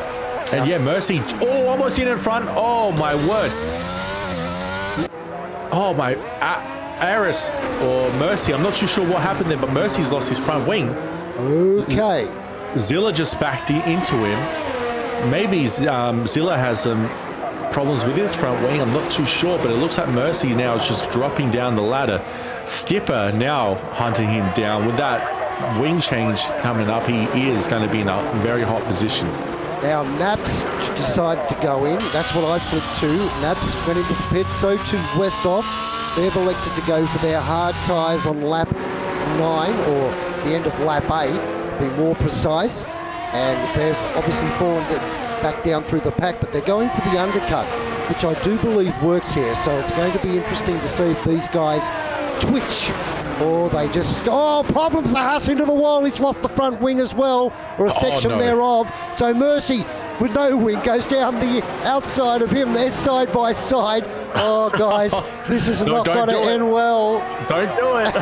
B: And, Mercy, almost in front. Oh, my word. Oh my, Aris or Mercy, I'm not too sure what happened there, but Mercy's lost his front wing.
A: Okay.
B: Zilla just backed into him. Maybe Zilla has some problems with his front wing, I'm not too sure, but it looks like Mercy now is just dropping down the ladder. Skipper now hunting him down. With that wing change coming up, he is going to be in a very hot position.
A: Now Naps decided to go in. That's what I flipped to. Naps went into the pits, so too Westhoff. They've elected to go for their hard tyres on lap 9, or the end of lap 8, to be more precise. And they've obviously fallen back down through the pack, but they're going for the undercut, which I do believe works here. So it's going to be interesting to see if these guys twitch Or they just, problems, the Haas into the wall. He's lost the front wing as well, or a section thereof. So Mercy, with no wing, goes down the outside of him. They're side by side. Oh, guys, this is not going to end well.
B: Don't do it.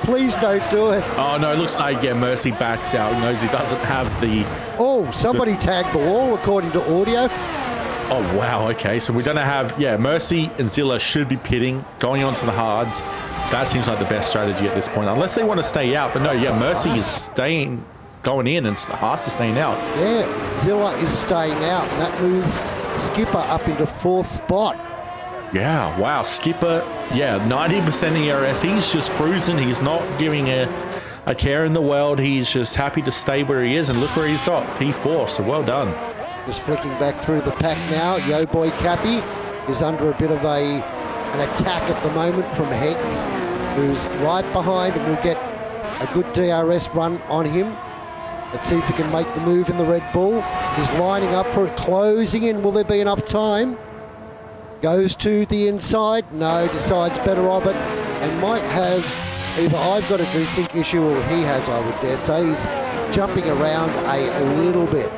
A: Please don't do it.
B: Oh, no, it looks like, Mercy backs out. Knows he doesn't have the...
A: Oh, somebody tagged the wall, according to audio.
B: Oh, wow, okay. So we're going to have, Mercy and Zilla should be pitting, going on to the hards. That seems like the best strategy at this point, unless they want to stay out. But no, Mercy is going in, and Haas is staying out.
A: Yeah, Zilla is staying out, and that moves Skipper up into 4th spot.
B: Yeah, wow, Skipper, 90% ERS. He's just cruising. He's not giving a care in the world. He's just happy to stay where he is, and look where he's got, P4, so well done.
A: Just flicking back through the pack now. Yo boy Cappy is under a bit of an attack at the moment from Hex, who's right behind and will get a good DRS run on him. Let's see if he can make the move in the Red Bull. He's lining up for it, closing in. Will there be enough time? Goes to the inside. No, decides better of it, and might have either I've got a desync issue or he has, I would dare say. He's jumping around a little bit.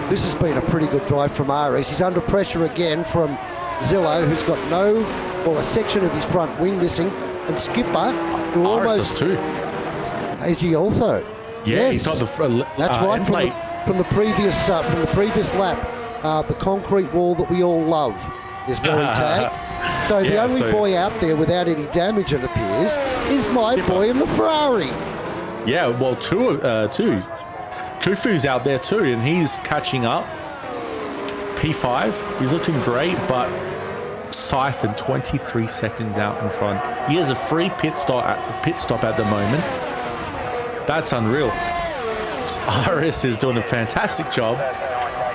A: This has been a pretty good drive from Ares. He's under pressure again from Zillow, who's got a section of his front wing missing, and Skipper, who almost...
B: too.
A: Is he also?
B: Yeah,
A: yes.
B: he's got the...
A: That's right, from the previous lap. The concrete wall that we all love is where he tagged. So the only boy out there without any damage, it appears, is my boy in the Ferrari.
B: Yeah, well, two. Kufu's out there too, and he's catching up. P5, he's looking great, but Siphon 23 seconds out in front. He has a free pit stop at the moment. That's unreal. RS is doing a fantastic job.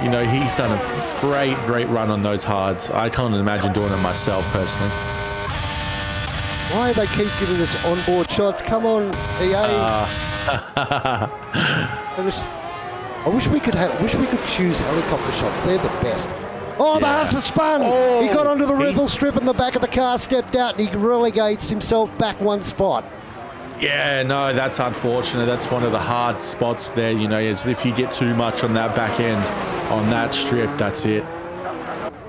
B: He's done a great run on those hards. I can't imagine doing it myself personally.
A: Why do they keep giving us onboard shots? Come on, EA. I wish we could choose helicopter shots. They're the best. Oh, the Haas has spun. Oh, he got onto the rebel strip in the back of the car, stepped out, and he relegates himself back 1 spot.
B: Yeah, no, that's unfortunate. That's one of the hard spots there, is if you get too much on that back end, on that strip, that's it.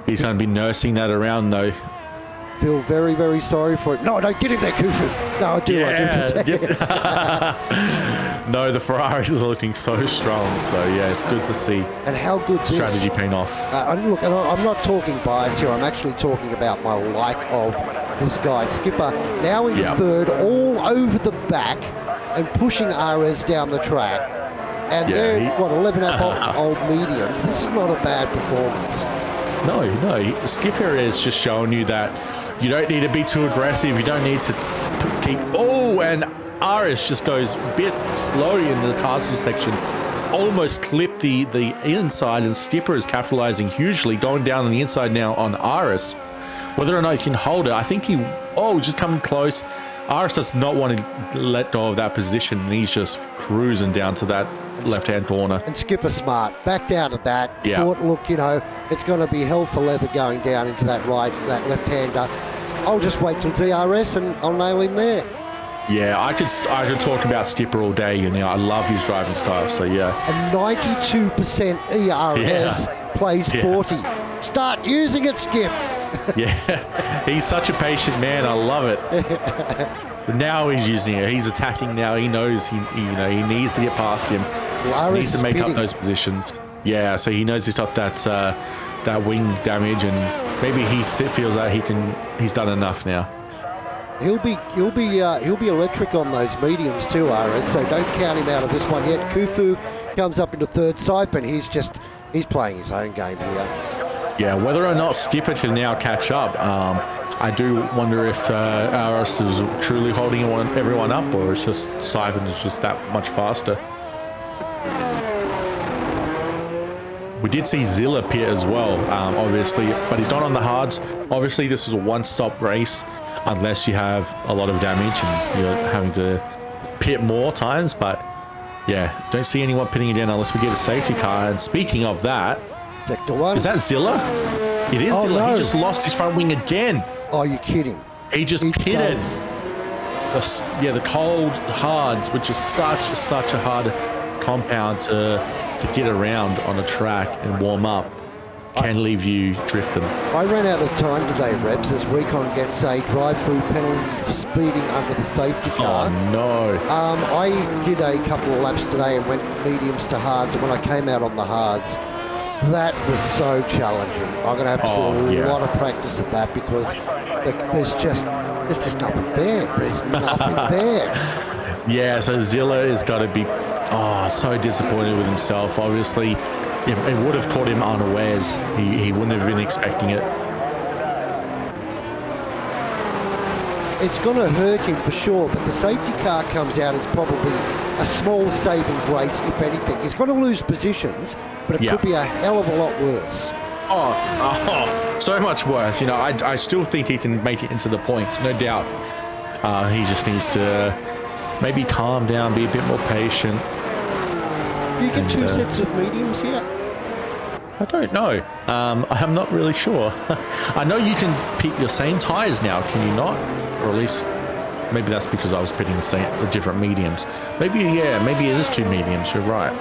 B: He's going to be nursing that around, though.
A: Feel very, very sorry for it. No, don't get in there, Kufu. No, I do.
B: No, the Ferraris are looking so strong. So, it's good to see.
A: And how good
B: strategy paying off.
A: Look, and I'm not talking bias here. I'm actually talking about my like of this guy, Skipper, now in 3rd, all over the back and pushing RS down the track. And they're, 11-old mediums. This is not a bad performance.
B: No. Skipper is just showing you that you don't need to be too aggressive. You don't need to keep... Oh, and RS just goes a bit slow in the castle section. Almost clipped the inside, and Skipper is capitalizing hugely, going down on the inside now on RS. Whether or not he can hold it, I think just coming close. RS does not want to let go of that position, and he's just cruising down to that left-hand corner.
A: And Skipper smart, backed out of that.
B: Yeah.
A: Thought, look, it's going to be hell for leather going down into that that left-hander. I'll just wait till DRS and I'll nail him there.
B: Yeah, I could talk about Skipper all day. I love his driving style. So yeah.
A: And 92% ERS plays 40. Start using it, Skip.
B: Yeah, he's such a patient man. I love it. Now he's using it. He's attacking now. He knows he needs to get past him.
A: Well,
B: he needs to make up those positions. Yeah, so he knows he's got that wing damage, and maybe he feels that he's done enough now.
A: He'll be electric on those mediums too, RS. So don't count him out of this one yet. Kufu comes up into 3rd. Siphon, he's playing his own game here.
B: Yeah, whether or not Skipper can now catch up, I do wonder if RS is truly holding everyone up, or it's just Siphon is just that much faster. We did see Zilla pit as well, obviously, but he's not on the hards. Obviously, this is a one-stop race, unless you have a lot of damage and you're having to pit more times. But yeah, don't see anyone pitting again unless we get a safety car. And speaking of that,
A: Sector 1.
B: Is that Zilla? It is Zilla.
A: No.
B: He just lost his front wing again.
A: Oh, you're kidding.
B: He just pitted the cold hards, which is such a hard compound to get around on a track and warm up. Can leave you drifting.
A: I ran out of time today, Rebs, as Recon gets a drive-through penalty for speeding under the safety car.
B: Oh, no.
A: I did a couple of laps today and went mediums to hards, and when I came out on the hards, that was so challenging. I'm going to have to do a lot of practice at that because there's just nothing there. There's nothing there.
B: Yeah, so Zilla has got to be so disappointed with himself. Obviously, it would have caught him unawares. He wouldn't have been expecting it.
A: It's going to hurt him for sure, but the safety car comes out as probably a small saving grace, if anything. He's going to lose positions, but it could be a hell of a lot worse.
B: So much worse. You know, I still think he can make it into the points, no doubt. He just needs to maybe calm down, be a bit more patient.
A: Do you get two sets of mediums here?
B: I don't know. I'm not really sure. I know you can pick your same tires now, can you not? Or at least, maybe that's because I was picking the different mediums. Maybe it is two mediums, you're right.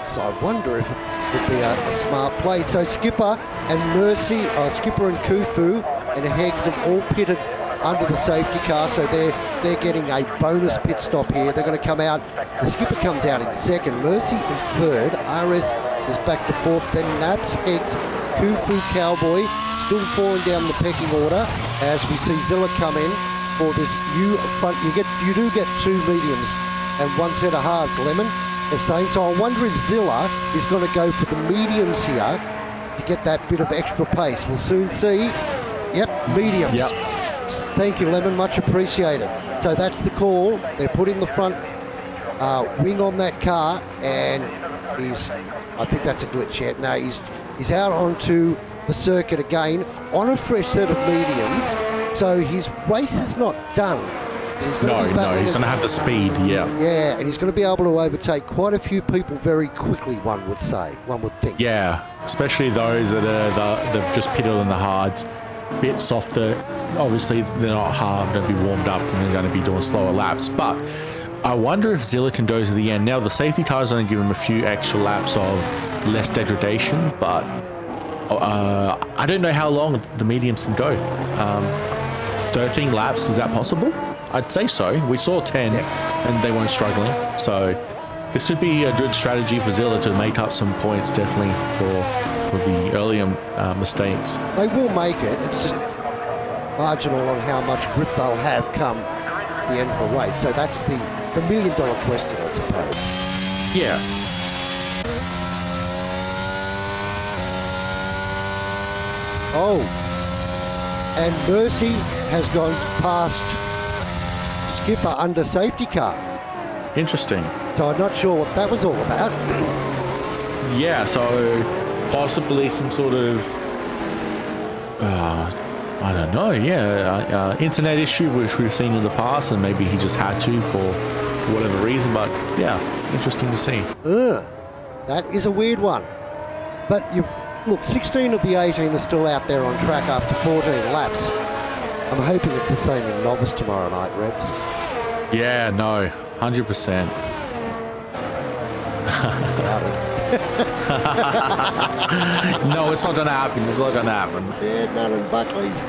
A: So I wonder if it would be a smart play. So Skipper and Mercy, Skipper and Kufu and Heggs have all pitted under the safety car, so they're getting a bonus pit stop here. They're going to come out. The Skipper comes out in second, Mercy in third, RS is back to fourth, then Naps, Heggs, Kufu, Cowboy, still falling down the pecking order as we see Zilla come in for this new front. You do get two mediums and one set of hards, Lemon. They're saying, so I wonder if Zilla is going to go for the mediums here to get that bit of extra pace. We'll soon see. Yep, mediums. Yep. Thank you, Lemon, much appreciated. So that's the call. They're putting the front wing on that car, and I think that's a glitch yet. No, he's out onto the circuit again on a fresh set of mediums. So his race is not done. He's going to have the speed, Yeah, and he's going to be able to overtake quite a few people very quickly, one would think.
B: Yeah, especially those that they've just pitted in the hards. Bit softer. Obviously, they're not hard, going to be warmed up, and they're going to be doing slower laps. But I wonder if Zilla can go to the end. Now, the safety tires only give him a few extra laps of less degradation, but I don't know how long the mediums can go. 13 laps, is that possible? I'd say so. We saw 10, and they weren't struggling. So this would be a good strategy for Zilla to make up some points, definitely, for the earlier mistakes.
A: They will make it. It's just marginal on how much grip they'll have come the end of the race. So that's the $1 million question, I suppose.
B: Yeah.
A: Oh, and Mercy has gone past Skipper under safety car.
B: Interesting.
A: So I'm not sure what that was all about.
B: Yeah, so possibly some sort of, I don't know, internet issue which we've seen in the past, and maybe he just had to for whatever reason, but yeah, interesting to see.
A: That is a weird one. But look, 16 of the 18 are still out there on track after 14 laps. I'm hoping it's the same in novice tomorrow night, Rebs.
B: Yeah, no, 100%.
A: Doubt it.
B: No, it's not going to happen. It's not going to happen.
A: Yeah, none in Buckley's.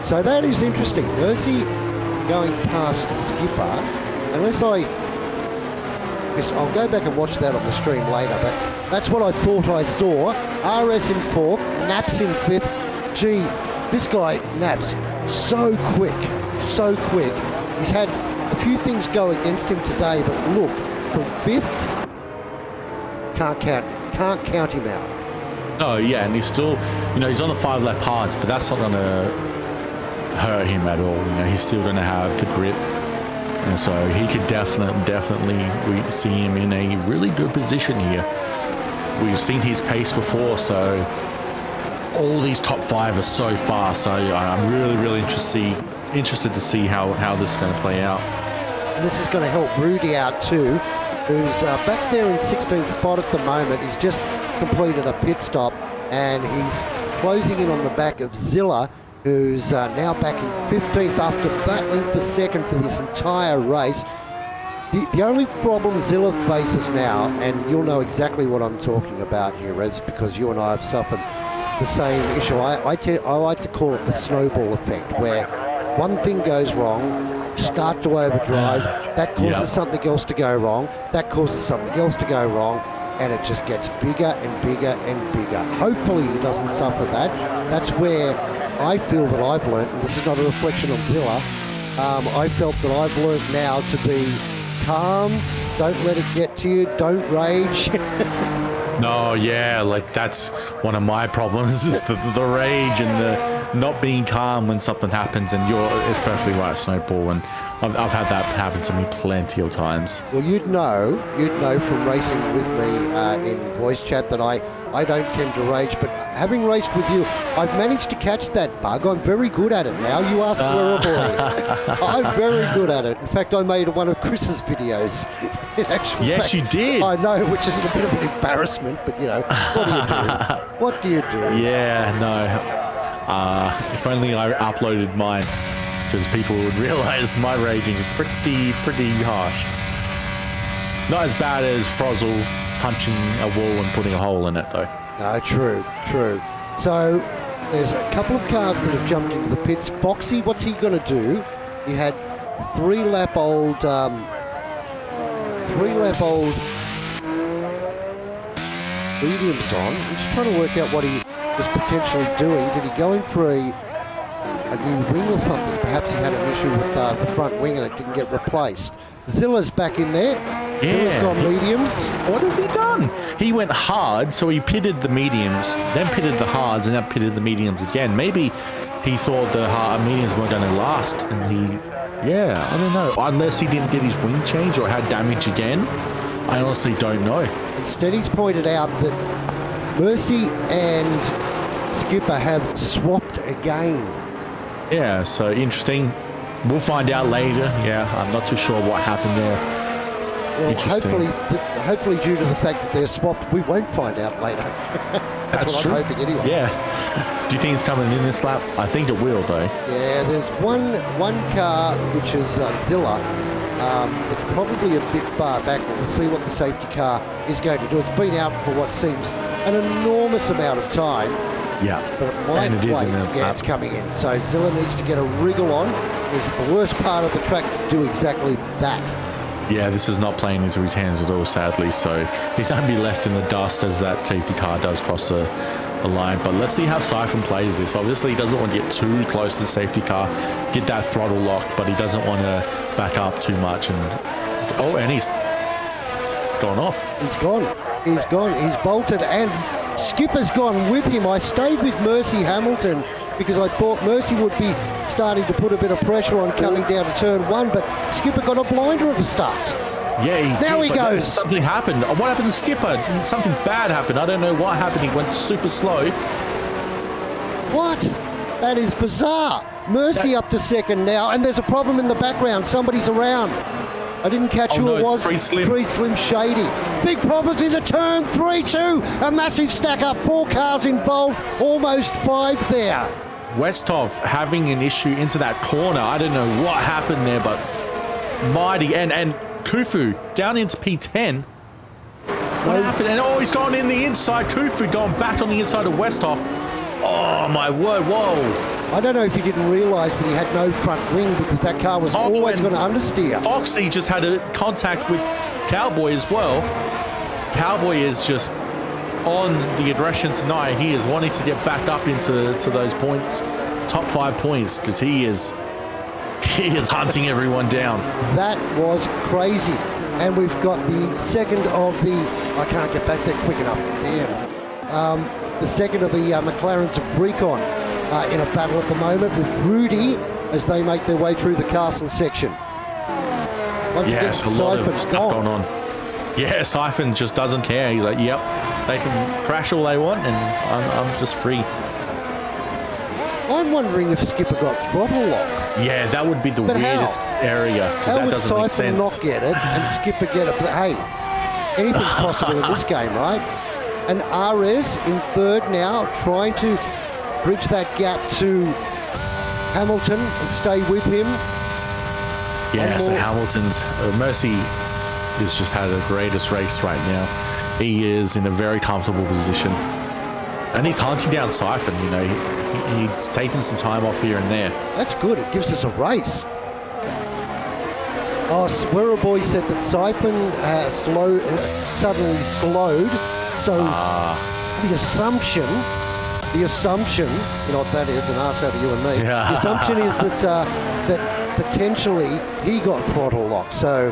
A: So that is interesting. Mercy going past Skipper. Unless I'll go back and watch that on the stream later, but that's what I thought I saw. RS in fourth, Naps in fifth. Gee, this guy, Naps, so quick. He's had a few things go against him today, but look, from fifth, can't count him out.
B: Oh, yeah, and he's still, he's on the 5-lap hards, but that's not going to hurt him at all. He's still going to have the grip. And so he could definitely we see him in a really good position here. We've seen his pace before, so all these top 5 are so fast. So I'm really interested to see how this is going to play out.
A: And this is going to help Rudy out too, who's back there in 16th spot at the moment. He's just completed a pit stop, and he's closing in on the back of Zilla, who's now back in 15th after battling for second for this entire race. The only problem Zilla faces now, and you'll know exactly what I'm talking about here, Revs, because you and I have suffered the same issue. I like to call it the snowball effect, where one thing goes wrong, start to overdrive, that causes something else to go wrong, that causes something else to go wrong, and it just gets bigger and bigger and bigger. Hopefully he doesn't suffer that. That's where I feel that I've learned, and this is not a reflection on Zilla, I felt that I've learned now to be calm, don't let it get to you, don't rage.
B: No, yeah, like that's one of my problems is the rage and the not being calm when something happens, and it's perfectly right, Snowball, and I've had that happen to me plenty of times.
A: Well, you'd know from racing with me in voice chat that I don't tend to rage, but having raced with you, I've managed to catch that bug. I'm very good at it now. You ask where a boy. I'm very good at it. In fact, I made one of Chris's videos.
B: Yes, you did.
A: I know, which is a bit of an embarrassment, but you know, what do you do? What do you do?
B: Yeah, no. If only I uploaded mine, because people would realise my raging is pretty harsh. Not as bad as Frozzle punching a wall and putting a hole in it, though.
A: No, true. So there's a couple of cars that have jumped into the pits. Foxy, what's he going to do? He had three-lap-old mediums on. I'm just trying to work out what he was potentially doing. Did he go in for a new wing or something? Perhaps he had an issue with the front wing and it didn't get replaced. Zilla's back in there.
B: Yeah.
A: Zilla's got mediums.
B: What has he done? He went hard, so he pitted the mediums, then pitted the hards, and then pitted the mediums again. Maybe he thought the mediums weren't going to last, and I don't know. Unless he didn't get his wing changed or had damage again. I honestly don't know.
A: Instead, he's pointed out that Mercy and Skipper have swapped again.
B: Yeah, so interesting. We'll find out later. Yeah, I'm not too sure what happened there.
A: Well, hopefully due to the fact that they're swapped, we won't find out later. That's what
B: true.
A: I'm hoping anyway.
B: Yeah. Do you think it's coming in this lap? I think it will, though.
A: Yeah, there's one car, which is Zilla. It's probably a bit far back. We'll see what the safety car is going to do. It's been out for what seems an enormous amount of time.
B: Yeah.
A: But it might wait. Yeah, it's coming in. So Zilla needs to get a wriggle on. It's the worst part of the track to do exactly that.
B: Yeah, this is not playing into his hands at all, sadly. So he's going to be left in the dust as that safety car does cross the line. But let's see how Siphon plays this. Obviously, he doesn't want to get too close to the safety car, get that throttle lock, but he doesn't want to back up too much. And he's gone off. He's gone. He's bolted, and Skipper's gone with him. I stayed with Mercy Hamilton because I thought Mercy would be starting to put a bit of pressure on coming down to turn one, but Skipper got a blinder at the start. Yeah,
A: now he goes.
B: Something happened. What happened to Skipper? Something bad happened. I don't know what happened. He went super slow.
A: What? That is bizarre. Mercy up to second now, and there's a problem in the background. Somebody's around. I didn't catch who it was.
B: Free Slim
A: Shady. Big problems into turn 3 too. A massive stack up. 4 cars involved. Almost 5 there.
B: Westhoff having an issue into that corner. I don't know what happened there, but mighty. And Kufu down into P10. What happened? And he's gone in the inside. Kufu gone back on the inside of Westhoff. Oh, my word. Whoa.
A: I don't know if he didn't realise that he had no front wing because that car was always going to understeer.
B: Foxy just had a contact with Cowboy as well. Cowboy is just on the aggression tonight. He is wanting to get back up into those points, top 5 points, because he is hunting everyone down. That
A: was crazy. And we've got the second of the... I can't get back there quick enough. Damn. The second of the McLarens of Recon in a battle at the moment with Rudy as they make their way through the castle section. Once again,
B: a lot of
A: Siphon's
B: stuff going on. Yeah, Siphon just doesn't care. He's like, yep, they can crash all they want and I'm just free.
A: I'm wondering if Skipper got throttle lock.
B: Yeah, that would be the weirdest area.
A: How would Siphon not get it and Skipper get it? But hey, anything's possible in this game, right? And Ares in third now, trying to bridge that gap to Hamilton and stay with him.
B: Yeah, so Hamilton's Mercy has just had the greatest race right now. He is in a very comfortable position. And he's hunting down Siphon, you know. He's taking some time off here and there.
A: That's good. It gives us a race. Oh, Swearer Boy said that Siphon suddenly slowed. So the assumption, you know what that is, an arse out of you and me.
B: Yeah.
A: The assumption is that potentially he got throttle locked. So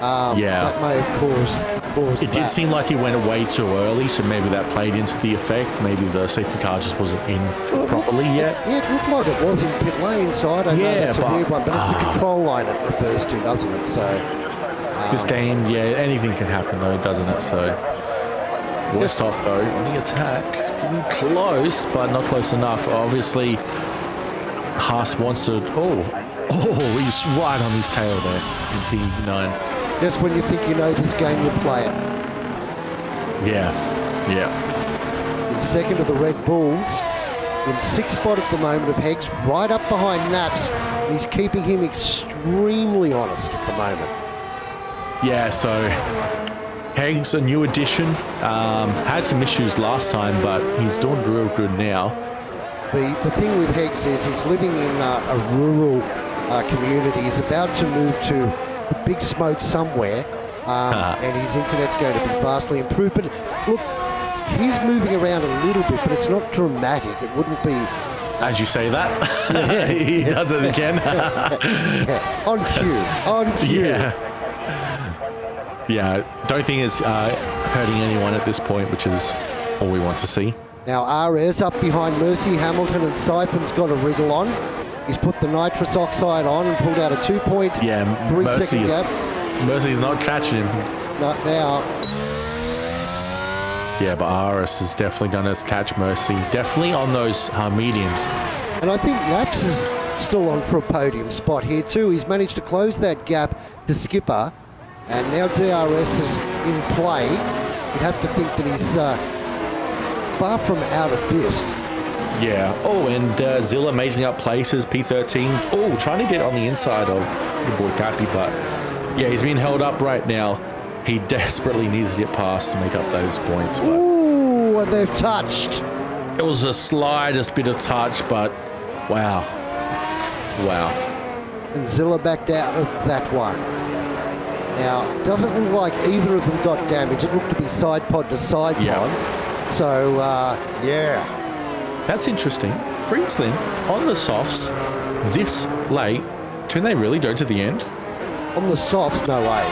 A: that may have caused
B: it did seem like he went away too early, so maybe that played into the effect. Maybe the safety car just wasn't in properly yet.
A: Yeah, it looked like it was in pit lane side. I know that's a weird one, but it's the control line it refers to, doesn't it? So
B: this game, anything can happen though, doesn't it? So worst off though on the attack, getting close, but not close enough. Obviously, Haas wants to. He's right on his tail there in P9.
A: Just when you think you know this game, you play it.
B: Yeah.
A: In second of the Red Bulls. In sixth spot at the moment of Heggs, right up behind Naps. And he's keeping him extremely honest at the moment.
B: Yeah, so Heggs, a new addition. Had some issues last time, but he's doing real good now.
A: The thing with Heggs is he's living in a rural community. He's about to move to the big smoke somewhere, and his internet's going to be vastly improved. But look, he's moving around a little bit, but it's not dramatic. It wouldn't be.
B: As you say that,
A: yes,
B: he does it again.
A: On cue.
B: Yeah, don't think it's hurting anyone at this point, which is all we want to see.
A: Now Ares up behind Mercy, Hamilton and Siphon's got a wriggle on. He's put the nitrous oxide on and pulled out a 2.3 second gap.
B: Mercy's not catching him.
A: Not now.
B: Yeah, but Aris is definitely going to catch Mercy. Definitely on those mediums.
A: And I think Naps is still on for a podium spot here too. He's managed to close that gap to Skipper. And now DRS is in play. You'd have to think that he's far from out of this.
B: Yeah. Oh, and Zilla making up places, P13. Oh, trying to get on the inside of the boy Cappy, but yeah, he's being held up right now. He desperately needs to get past to make up those points. But
A: ooh, and they've touched.
B: It was the slightest bit of touch, but wow.
A: And Zilla backed out of that one. Now, it doesn't look like either of them got damage. It looked to be side pod to side pod. So, yeah.
B: That's interesting. Friesling on the softs this late. Can they really go to the end?
A: On the softs, no way.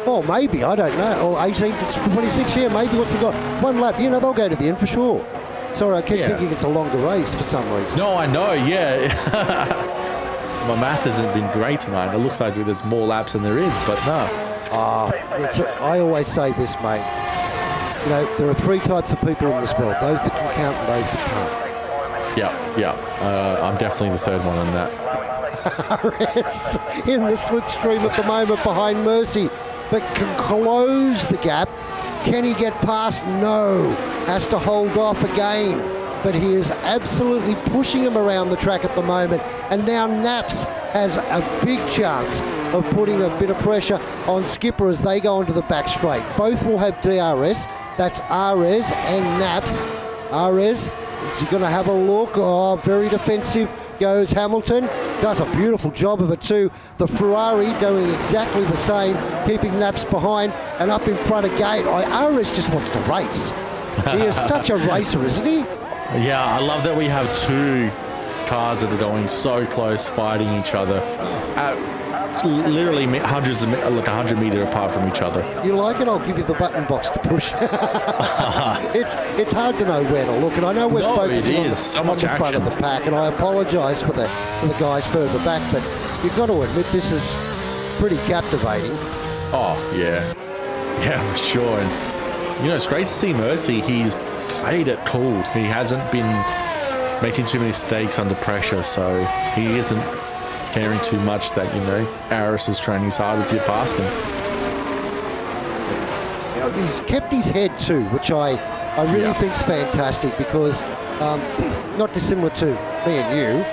A: Oh, maybe. I don't know. Or 18 to 26, yeah, maybe. What's he got? One lap. You know, they'll go to the end for sure. Sorry, I keep thinking it's a longer race for some reason.
B: No, I know, yeah. My math hasn't been great tonight. It looks like there's more laps than there is, but no.
A: I always say this, mate. You know, there are three types of people in this world. Those that can count and those that can't.
B: Yeah. I'm definitely the third one on that.
A: RS in the slipstream at the moment behind Mercy, but can close the gap. Can he get past? No. Has to hold off again. But he is absolutely pushing him around the track at the moment. And now Naps has a big chance of putting a bit of pressure on Skipper as they go onto the back straight. Both will have DRS. That's Ares and Naps. Ares, is he going to have a look? Oh, very defensive goes Hamilton. Does a beautiful job of it too. The Ferrari doing exactly the same, keeping Naps behind and up in front of Gate. Ares just wants to race. He is such a racer, isn't he?
B: Yeah, I love that we have two cars that are going so close, fighting each other. Literally hundreds of, like 100 meters apart from each other.
A: You like it? I'll give you the button box to push. It's hard to know where to look, and I know we're focusing on the front of the pack, and I apologise for the guys further back, but you've got to admit this is pretty captivating.
B: Oh yeah, for sure. And you know, it's great to see Mercy. He's played it cool. He hasn't been making too many mistakes under pressure, so he isn't caring too much that, you know, Aris is training as hard as he passed him.
A: He's kept his head too, which I I really think it's fantastic because, not dissimilar to me and you,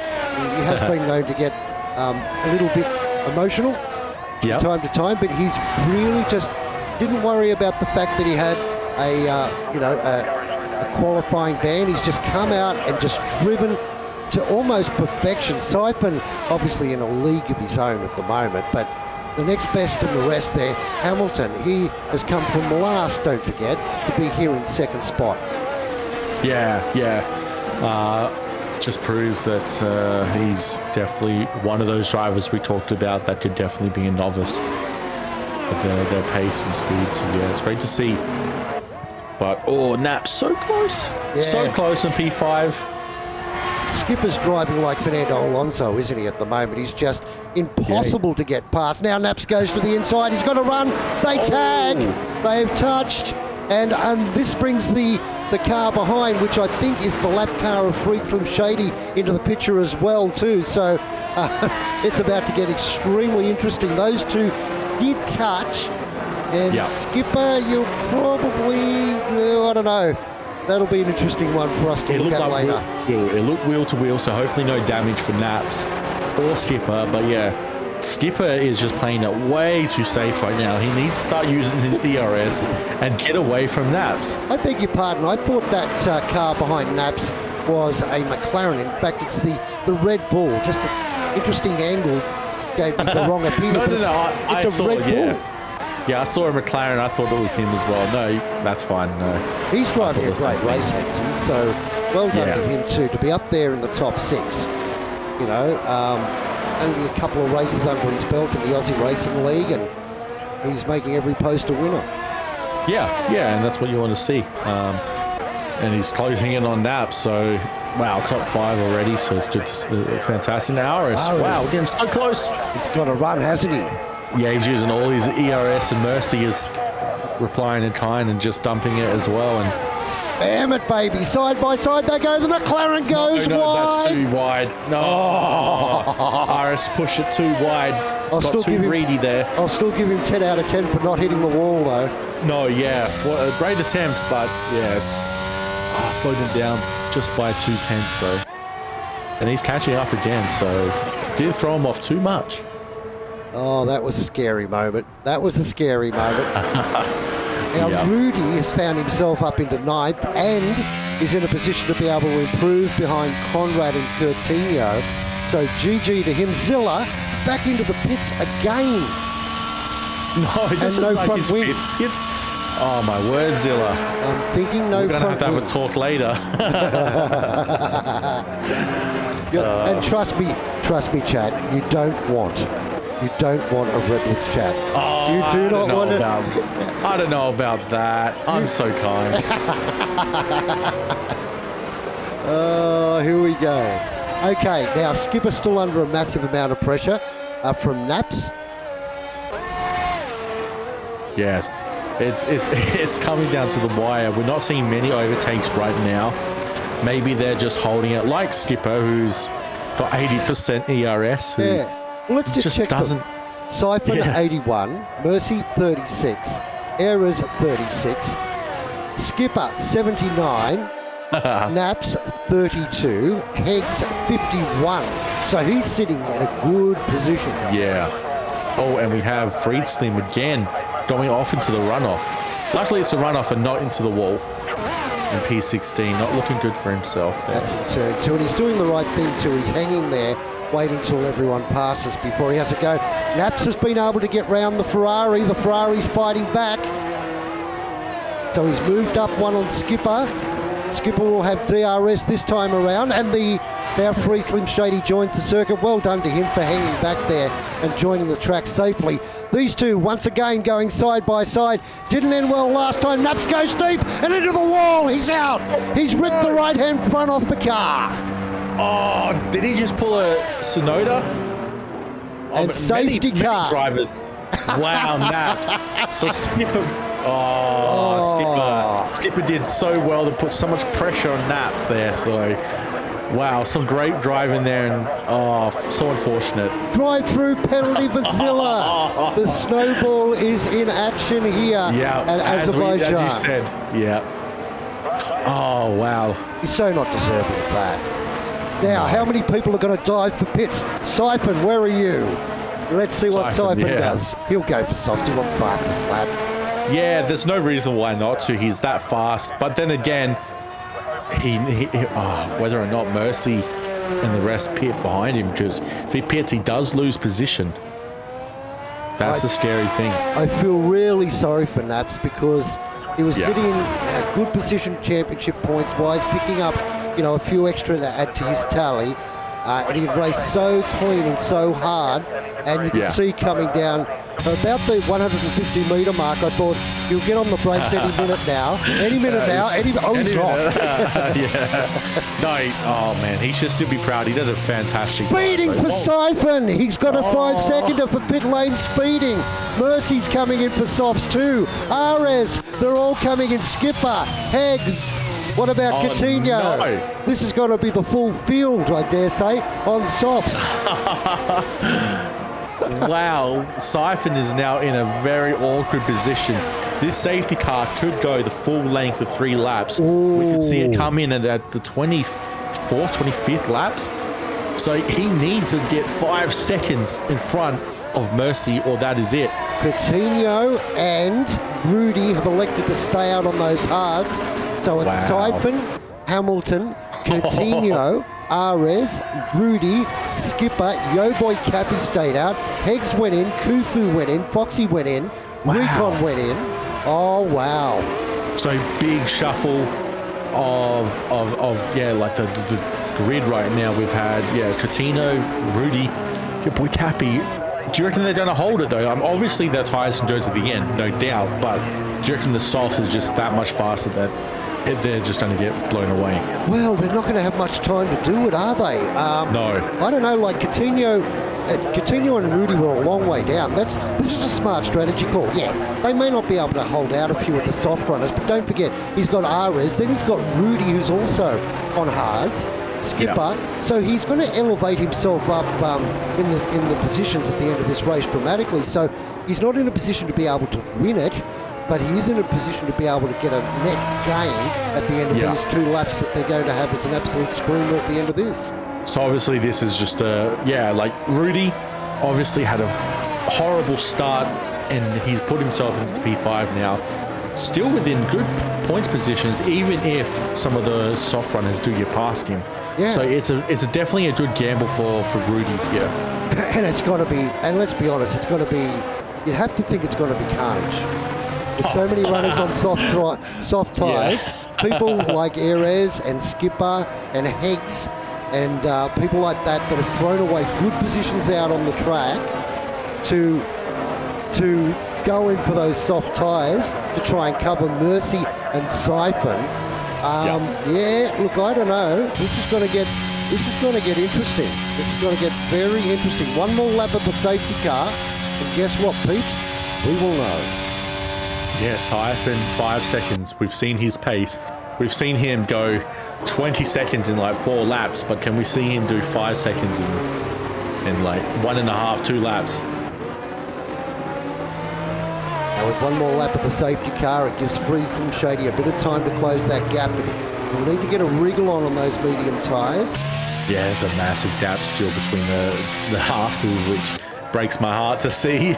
A: he has been known to get a little bit emotional from time to time, but he's really just didn't worry about the fact that he had a qualifying ban. He's just come out and just driven to almost perfection. Siphon, obviously in a league of his own at the moment, but the next best in the rest there, Hamilton, he has come from last, don't forget, to be here in second spot.
B: Just proves that he's definitely one of those drivers we talked about that could definitely be a novice with their pace and speed. So yeah, it's great to see. But Naps so close, so close in P5.
A: Skipper's driving like Fernando Alonso, isn't he, at the moment? He's just impossible to get past. Now Naps goes to the inside. He's got to run. They tag. They've touched. And this brings the car behind, which I think is the lap car of Freed Slim Shady, into the picture as well, too. So it's about to get extremely interesting. Those two did touch. And Skipper, you'll probably, I don't know. That'll be an interesting one for us to look at later.
B: It looked wheel to wheel, so hopefully no damage for Naps or Skipper. But yeah, Skipper is just playing it way too safe right now. He needs to start using his ERS and get away from Naps.
A: I beg your pardon. I thought that car behind Naps was a McLaren. In fact, it's the Red Bull. Just an interesting angle gave me the wrong opinion.
B: I
A: it's a
B: saw
A: Red Bull.
B: Yeah, I saw a McLaren. I thought it was him as well. No, that's fine. No,
A: he's driving a great race, has he? So well done to him too, to be up there in the top 6. You know, only a couple of races under his belt in the Aussie Racing League, and he's making every post a winner.
B: Yeah, and that's what you want to see. And he's closing in on Naps. So wow, top 5 already. So it's just fantastic. Now, wow, getting so close.
A: He's got a run, hasn't he?
B: Yeah, he's using all his ERS, and Mercy is replying in kind and just dumping it as well. And
A: damn it, baby. Side by side they go. The McLaren goes wide.
B: That's too wide. No. RS push it too wide. Got too greedy there.
A: I'll still give him 10 out of 10 for not hitting the wall, though.
B: No, yeah. Well, a great attempt, but yeah, it's slowed him down just by 0.2 though. And he's catching up again, so did throw him off too much.
A: Oh, that was a scary moment. That was a scary moment. Now, Rudy has found himself up into 9th and is in a position to be able to improve behind Conrad and Coutinho. So GG to him. Zilla back into the pits again.
B: No, this is like front wing. Oh, my word, Zilla.
A: I'm thinking no front wing. We're
B: going to have a talk later.
A: And trust me, Chad, you don't want a Rebels chat.
B: Oh,
A: you do not want it.
B: I don't know about that. I'm so kind.
A: Here we go. Okay, now Skipper's still under a massive amount of pressure from Naps.
B: Yes, it's coming down to the wire. We're not seeing many overtakes right now. Maybe they're just holding it, like Skipper, who's got 80% ERS.
A: Well, let's just check them. Siphon 81, Mercy 36, Errors 36, Skipper 79, Naps 32, Hegs 51. So he's sitting in a good position.
B: Yeah. Oh, and we have Freed Slim again going off into the runoff. Luckily it's a runoff and not into the wall. In P16, not looking good for himself there.
A: That's in turn 2, and he's doing the right thing too. He's hanging there, waiting till everyone passes before he has to go. Naps has been able to get round the Ferrari. The Ferrari's fighting back. So he's moved up one on Skipper. Skipper will have DRS this time around, and now Freed Slim Shady joins the circuit. Well done to him for hanging back there and joining the track safely. These two once again going side by side. Didn't end well last time. Naps goes deep and into the wall. He's out. He's ripped the right-hand front off the car.
B: Oh, did he just pull a Sonoda?
A: And safety car.
B: Many drivers. Wow, Naps. So Skipper. Skipper did so well to put so much pressure on Naps there. So, wow, some great driving there, and so unfortunate.
A: Drive-through penalty for Zilla. The snowball is in action here at Azerbaijan.
B: As you said, yeah. Oh, wow.
A: He's so not deserving of that. Now, how many people are going to dive for pits? Siphon, where are you? Let's see what Siphon does. He'll go for softs. He wants fastest lap.
B: Yeah, there's no reason why not to. He's that fast. But then again, whether or not Mercy and the rest pit behind him, because if he pits, he does lose position. That's the scary thing.
A: I feel really sorry for Naps because he was sitting in a good position championship points-wise, picking up, a few extra to add to his tally. And he raced so clean and so hard. And you can see coming down about the 150-metre mark, I thought, he'll get on the brakes any minute now. He's not.
B: Oh, man, he should still be proud. He did a fantastic
A: Speeding for Siphon. He's got a 5-seconder for pit lane speeding. Mercy's coming in for softs too. Ares, they're all coming in. Skipper, Heggs. What about Coutinho?
B: No.
A: This is going to be the full field, I dare say, on softs.
B: Wow, Siphon is now in a very awkward position. This safety car could go the full length of 3 laps.
A: Ooh.
B: We could see it come in at the 24th, 25th laps. So he needs to get 5 seconds in front of Mercy, or that is it.
A: Coutinho and Rudy have elected to stay out on those hards. So it's Siphon, Hamilton, Coutinho, Ares, Rudy, Skipper, Yo Boy Cappy stayed out, Heggs went in, Kufu went in, Foxy went in, Recon went in. Oh, wow.
B: So big shuffle of like the grid right now. We've had, Coutinho, Rudy, your boy Cappy. Do you reckon they're going to hold it, though? Obviously, their tyres and goes at the end, no doubt, but do you reckon the softs is just that much faster that they're just going to get blown away?
A: Well, they're not going to have much time to do it, are they?
B: No.
A: I don't know, like Coutinho and Rudy were a long way down. This is a smart strategy call. Yeah, they may not be able to hold out a few of the soft runners, but don't forget, he's got Ares, then he's got Rudy, who's also on hards, Skipper, so he's going to elevate himself up in the positions at the end of this race dramatically. So he's not in a position to be able to win it, but he is in a position to be able to get a net gain at the end of these 2 laps that they're going to have as an absolute screamer at the end of this.
B: So obviously this is just like Rudy obviously had a horrible start and he's put himself into P5 now. Still within good points positions, even if some of the soft runners do get past him. Yeah. So it's definitely a good gamble for Rudy here.
A: And it's got to be, and let's be honest, it's got to be, you'd have to think it's going to be carnage. With so many runners on soft tyres, people like Ares and Skipper and Heggs and people like that have thrown away good positions out on the track to go in for those soft tyres to try and cover Mercy and Siphon. Yeah, look, I don't know. This is going to get interesting. This is going to get very interesting. One more lap of the safety car, and guess what, peeps? We will know.
B: Yeah, Siphon, 5 seconds. We've seen his pace. We've seen him go 20 seconds in like 4 laps, but can we see him do 5 seconds in like 1.5, 2 laps?
A: Now with one more lap of the safety car, it gives Friesland Shady a bit of time to close that gap, but we'll need to get a wriggle on those medium tyres.
B: Yeah, it's a massive gap still between the Haas's, which breaks my heart to see.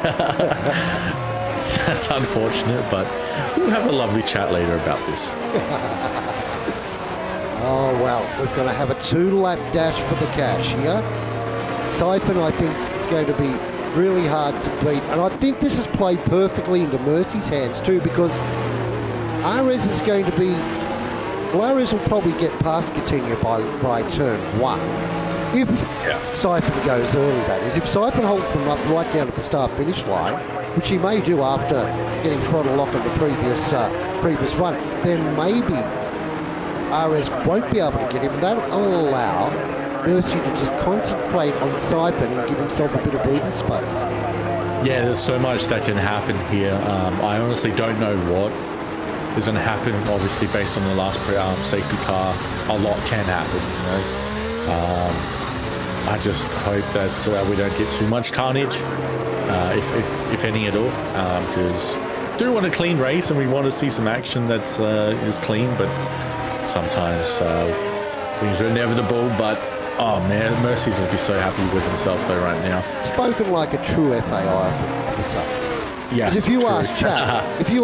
B: That's unfortunate, but we'll have a lovely chat later about this.
A: Oh, well, we're going to have a 2-lap dash for the cash here. Siphon, I think it's going to be really hard to beat. And I think this has played perfectly into Mercy's hands too, because Ares is going to be... Well, Ares will probably get past Coutinho by turn 1. If Siphon goes early, that is. If Siphon holds them up right down at the start-finish line, which he may do after getting throttle lock on the previous run, then maybe Ares won't be able to get him. That'll allow Mercy to just concentrate on Siphon and give himself a bit of breathing space.
B: Yeah, there's so much that can happen here. I honestly don't know what is going to happen. Obviously, based on the last safety car, a lot can happen, you know. I just hope that we don't get too much carnage, if any at all, because we do want a clean race and we want to see some action that is clean, but sometimes things are inevitable, but oh man, Mercy's going to be so happy with himself though right now.
A: Spoken like a true FAI officer.
B: Yes,
A: if you
B: true.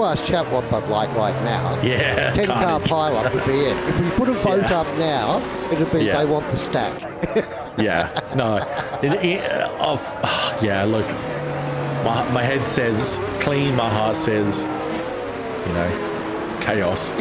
A: ask Chat what they'd like right now,
B: yeah,
A: 10-car pilot would be it. If we put a vote up now, it'd be they want the stack.
B: Yeah, no, yeah. Look, my head says clean, my heart says, chaos.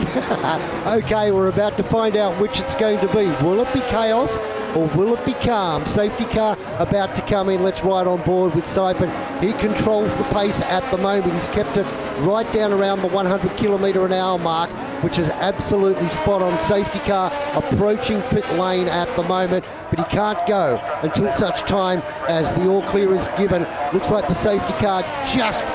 A: Okay, we're about to find out which it's going to be. Will it be chaos or will it be calm? Safety car about to come in. Let's ride on board with Siphon. He controls the pace at the moment. He's kept it right down around the 100 kilometre an hour mark, which is absolutely spot on. Safety car approaching pit lane at the moment, but he can't go until such time as the all clear is given. Looks like the safety car just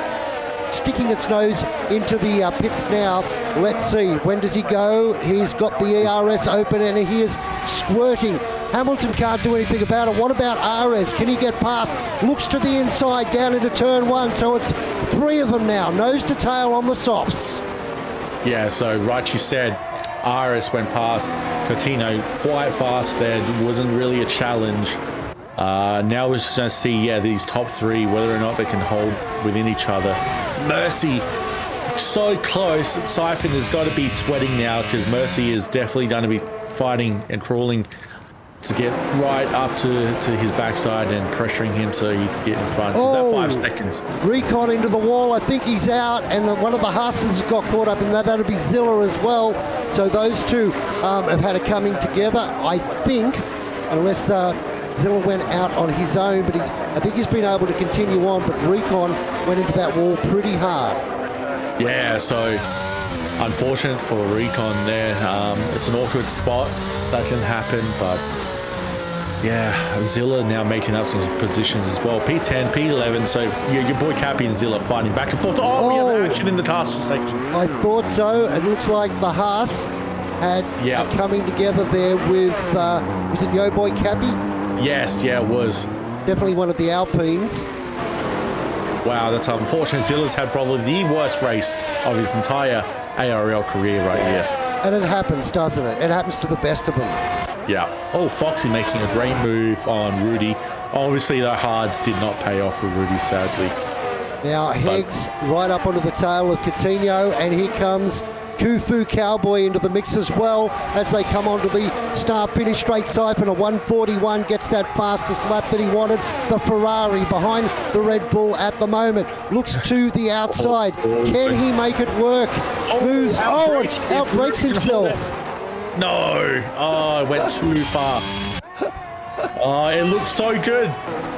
A: sticking its nose into the pits now. Let's see, when does he go? He's got the ERS open and he is squirting. Hamilton can't do anything about it. What about RS? Can he get past? Looks to the inside down into turn one, so it's three of them now, nose to tail on the softs.
B: Yeah, so right you said, RS went past Coutinho quite fast there. It wasn't really a challenge. Now we're just going to see, these top three, whether or not they can hold within each other. Mercy, so close. Siphon has got to be sweating now because Mercy is definitely going to be fighting and crawling to get right up to his backside and pressuring him so he can get in front. That 5 seconds.
A: Recon into the wall. I think he's out, and one of the Haas's got caught up in that. That'll be Zilla as well. So those two have had a coming together, I think, unless Zilla went out on his own, but I think he's been able to continue on, but Recon went into that wall pretty hard.
B: Yeah, so unfortunate for Recon there. It's an awkward spot. That can happen, but yeah, Zilla now making up some positions as well. P10, P11, so your boy Cappy and Zilla fighting back and forth. We have action in the task section.
A: I thought so. It looks like the Haas had coming together there with, was it Yo Boy Cappy?
B: Yes, it was.
A: Definitely one of the Alpines.
B: Wow, that's unfortunate. Zilla's had probably the worst race of his entire ARL career right here.
A: And it happens, doesn't it? It happens to the best of them.
B: Yeah. Oh, Foxy making a great move on Rudy. Obviously, the hards did not pay off for Rudy, sadly.
A: Now, Higgs right up onto the tail of Coutinho, and here comes Kufu Cowboy into the mix as well as they come onto the start-finish straight. Siphon, a 1:41, gets that fastest lap that he wanted. The Ferrari behind the Red Bull at the moment. Looks to the outside. Can he make it work? Moves. Outbrakes himself.
B: No. It went too far. It looked so good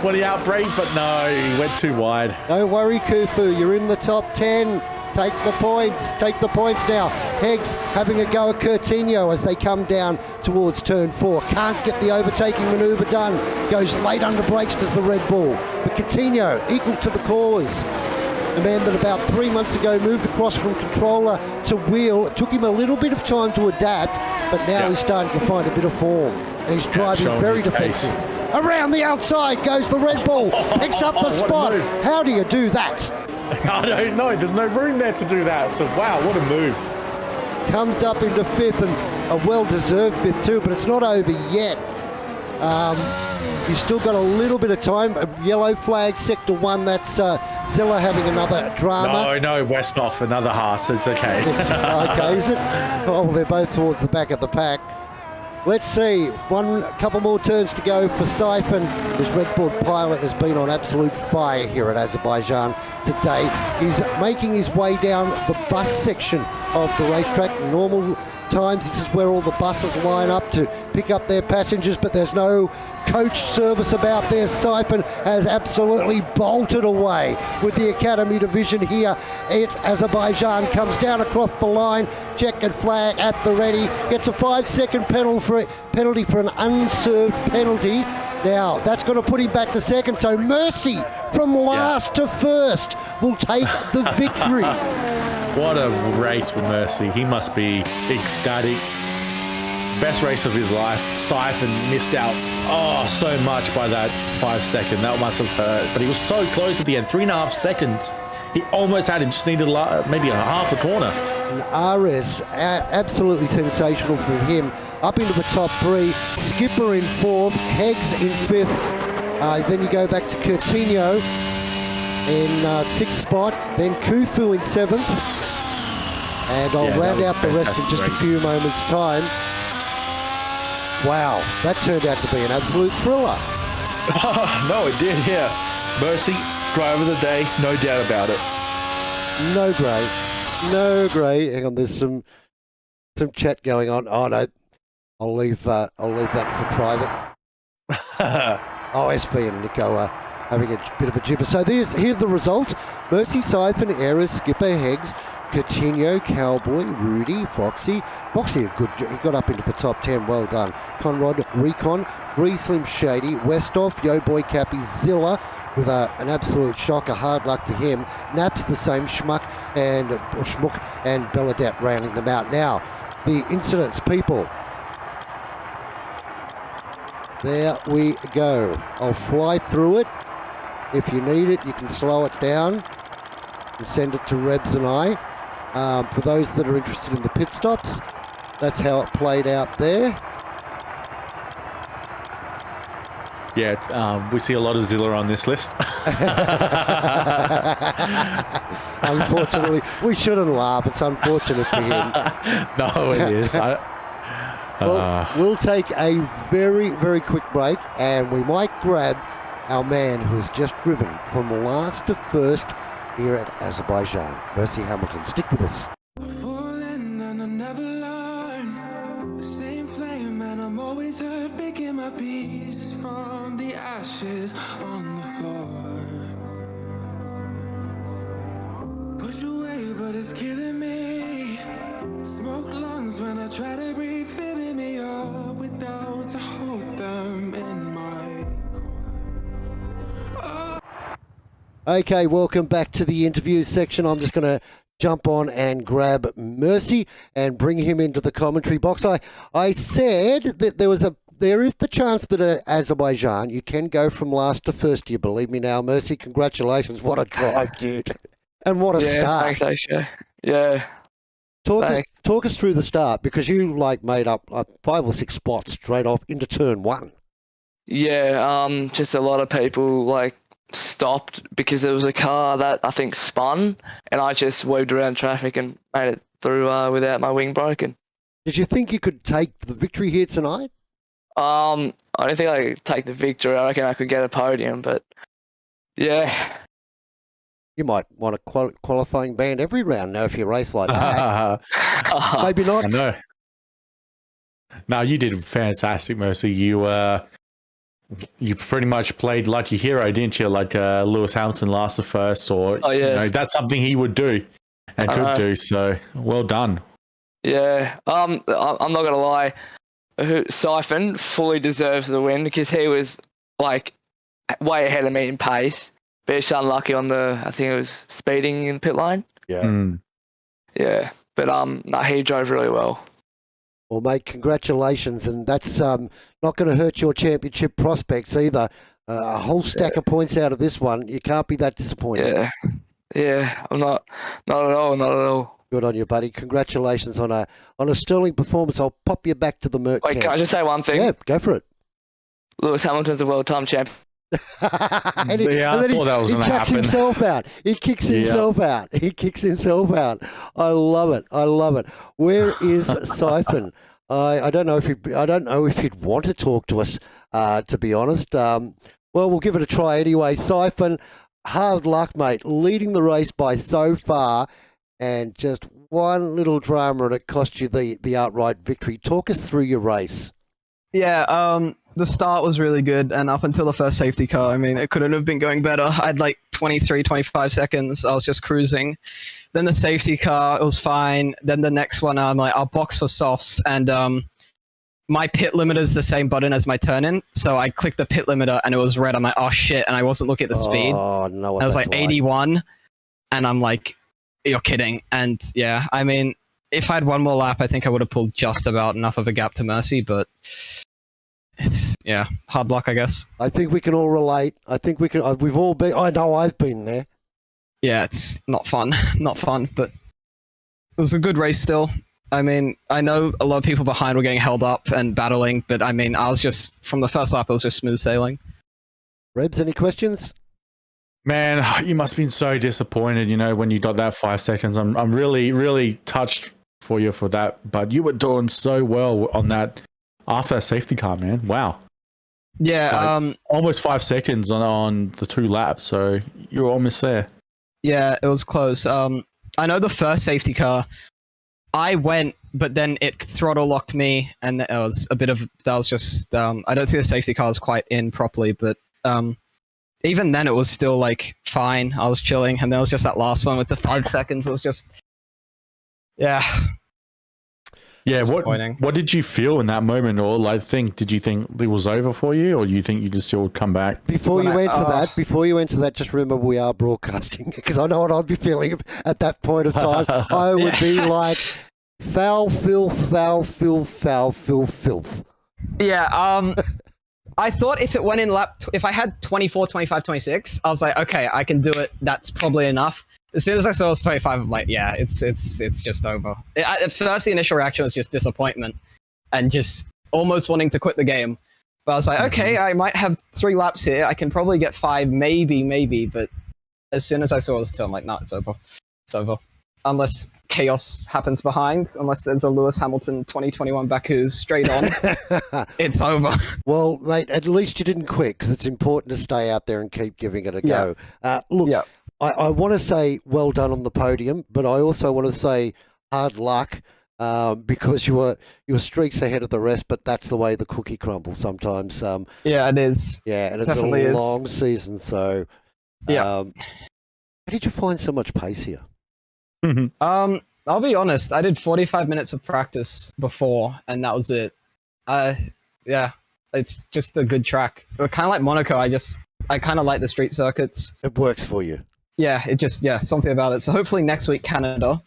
B: when he outbraked, but no, he went too wide.
A: Don't worry, Kufu. You're in the top 10. Take the points. Take the points now. Heggs having a go at Coutinho as they come down towards turn 4. Can't get the overtaking manoeuvre done. Goes late under brakes, does the Red Bull. But Coutinho, equal to the cause. A man that about 3 months ago moved across from controller to wheel. It took him a little bit of time to adapt, but now he's starting to find a bit of form. And he's driving very defensive. Pace. Around the outside goes the Red Bull. Picks up the spot. How do you do that?
B: I don't know. There's no room there to do that. So, wow, what a move.
A: Comes up into 5th, and a well-deserved 5th too, but it's not over yet. He's still got a little bit of time. A yellow flag, sector 1. That's Zilla having another drama.
B: No, Westhoff, another Haas. It's okay.
A: Okay, is it? Oh, well, they're both towards the back of the pack. Let's see. Couple more turns to go for Siphon. This Red Bull pilot has been on absolute fire here at Azerbaijan today. He's making his way down the bus section of the racetrack. Normal times, this is where all the buses line up to pick up their passengers, but there's no coach service about there. Siphon has absolutely bolted away with the Academy division here at Azerbaijan. Comes down across the line, checkered flag at the ready, gets a 5-second penalty for an unserved penalty. Now, that's going to put him back to second, so Mercy from last to first will take the victory.
B: What a race for Mercy. He must be ecstatic. Best race of his life. Siphon missed out so much by that 5 second. That must have hurt. But he was so close at the end. 3.5 seconds. He almost had him. Just needed maybe a half a corner.
A: and RS, absolutely sensational for him. Up into the top 3, Skipper in 4th, Heggs in 5th. Then you go back to Coutinho in 6th spot, then Kufu in 7th. And I'll round out the rest in just a few moments' time. Wow, that turned out to be an absolute thriller.
C: No, it did, yeah. Mercy, driver of the day, no doubt about it.
A: No grey. Hang on, there's some chat going on. Oh no, I'll leave that for private. SP and Nico having a bit of a gibber. So here are the results. Mercy, Siphon, Eris, Skipper, Heggs, Coutinho, Cowboy, Rudy, Foxy, he got up into the top 10, well done. Conrad, Recon, Free Slim Shady, Westhoff, Yo Boy Cappy, Zilla with an absolute shocker, hard luck for him. Naps the same, Schmuck and Belladat rounding them out. Now, the incidents, people. There we go. I'll fly through it. If you need it, you can slow it down and send it to Rebs and I. For those that are interested in the pit stops, that's how it played out there.
B: Yeah, we see a lot of Zilla on this list.
A: Unfortunately, we shouldn't laugh. It's unfortunate for him.
B: No, it is.
A: Well, we'll take a very, very quick break, and we might grab our man who has just driven from last to first here at Azerbaijan, Mercy Hamilton. Stick with us.
D: Falling and I never learn. The same flame and I'm always hurt, picking my pieces from the ashes on the floor. Push away, but it's killing me. Smoke lungs when I try to breathe, filling me up with doubt to hold them in my core.
A: Okay, welcome back to the interview section. I'm just going to jump on and grab Mercy and bring him into the commentary box. I said that there is the chance that at Azerbaijan you can go from last to first. Do you believe me now, Mercy? Congratulations. What a drive, dude. And what a start.
E: Thanks, Aisha. Yeah.
A: Talk us through the start, because you made up 5 or 6 spots straight off into turn 1.
E: Yeah, just a lot of people stopped because there was a car that I think spun, and I just weaved around traffic and made it through without my wing broken.
A: Did you think you could take the victory here tonight?
E: I don't think I could take the victory. I reckon I could get a podium, but yeah.
A: You might want a qualifying band every round now if you race like that. Maybe not.
B: I know. No, you did fantastic, Mercy. You pretty much played like your hero, didn't you? Like Lewis Hamilton last to first, or that's something he would do and could do. So well done.
E: Yeah, I'm not gonna lie. Siphon fully deserves the win because he was way ahead of me in pace. But he's unlucky on I think it was speeding in the pit lane.
A: Yeah.
E: Yeah, but he drove really well.
A: Well, mate, congratulations, and that's not going to hurt your championship prospects either. A whole stack of points out of this one. You can't be that disappointed.
E: Yeah, I'm not at all.
A: Good on you, buddy. Congratulations on a sterling performance. I'll pop you back to the Merc
E: Wait,
A: camp.
E: can I just say one thing?
A: Yeah, go for it.
E: Lewis Hamilton's a world time champion.
B: I thought that was going to happen.
A: Himself out. He kicks himself out. He kicks himself out. I love it. Where is Siphon? I don't know if he'd want to talk to us. To be honest, well, we'll give it a try anyway. Siphon, hard luck, mate. Leading the race by so far, and just one little drama, and it cost you the outright victory. Talk us through your race.
F: Yeah, the start was really good, and up until the first safety car, I mean, it couldn't have been going better. I had 25 seconds. I was just cruising. Then the safety car, it was fine. Then the next one, our box for softs, and my pit limiter is the same button as my turn-in, so I clicked the pit limiter, and it was red. I'm like, oh shit, and I wasn't looking at the speed.
A: Oh, no,
F: I was 81, and I'm like, you're kidding. And yeah, I mean, if I had one more lap, I think I would have pulled just about enough of a gap to Mercy, but it's, hard luck, I guess.
A: I think we can all relate. I think we can. We've all been. I know I've been there.
F: Yeah, it's not fun, but was a good race still. I mean, I know a lot of people behind were getting held up and battling, but I mean, I was just, from the first lap, it was just smooth sailing.
A: Rebs, any questions?
B: Man, you must have been so disappointed, you know, when you got that 5 seconds. I'm really, really touched for you for that. But you were doing so well on that after that safety car, man. Wow.
F: Yeah,
B: Almost 5 seconds on the 2 laps, so you were almost there.
F: yeah, it was close. I know the first safety car, I went, but then it throttle locked me, and it was a bit of, that was just, I don't think the safety car was quite in properly, but even then it was still like fine. I was chilling, and then it was just that last one with the 5 seconds. It was just, yeah.
B: Yeah,
F: Disappointing.
B: what did you feel in that moment, or did you think it was over for you, or do you think you just still come back?
A: Before you answer that, just remember we are broadcasting, because I know what I'd be feeling at that point of time. I would be like, foul, filth, foul, filth, foul, filth, filth.
F: Yeah, I thought if it went in if I had 24, 25, 26, I was like, okay, I can do it. That's probably enough. As soon as I saw it was 25, I'm like, yeah, it's just over. At first, the initial reaction was just disappointment and just almost wanting to quit the game. But I was like, okay, I might have 3 laps here. I can probably get 5, maybe. But as soon as I saw it was 2, I'm like, no, it's over. It's over. Unless chaos happens behind, unless there's a Lewis Hamilton 2021 Baku straight on, it's over.
A: Well, mate, at least you didn't quit, because it's important to stay out there and keep giving it a go. Look,
F: Yeah.
A: I want to say well done on the podium, but I also want to say hard luck, because you were streaks ahead of the rest, but that's the way the cookie crumbles sometimes.
F: Yeah, it is.
A: Yeah, and it's
F: Definitely
A: a
F: is.
A: long season, so
F: Yeah.
A: how did you find so much pace here?
F: I'll be honest, I did 45 minutes of practice before, and that was it. Yeah, it's just a good track. Kind of like Monaco, I kind of like the street circuits.
A: It works for you.
F: Yeah, something about it. So hopefully next week, Canada.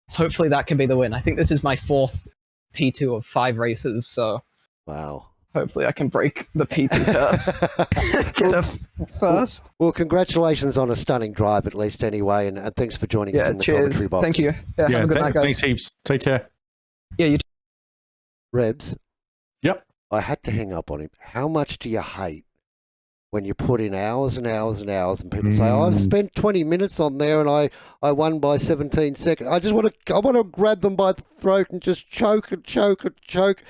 F: Hopefully that can be the win. I think this is my 4th P2 of 5 races, so
A: Wow.
F: hopefully I can break the P2 curse. Get a first.
A: Well, congratulations on a stunning drive, at least anyway, and thanks for joining us
F: Yeah,
A: in the
F: cheers.
A: commentary box.
F: Thank you. Yeah, have a good night, guys.
B: Thanks heaps. Take care.
F: Yeah, you
A: Rebs,
B: Yep.
A: I had to hang up on him. How much do you hate when you put in hours and hours and hours, and people say, oh, I've spent 20 minutes on there and I won by 17 seconds. I want to grab them by the throat and just choke and choke and choke.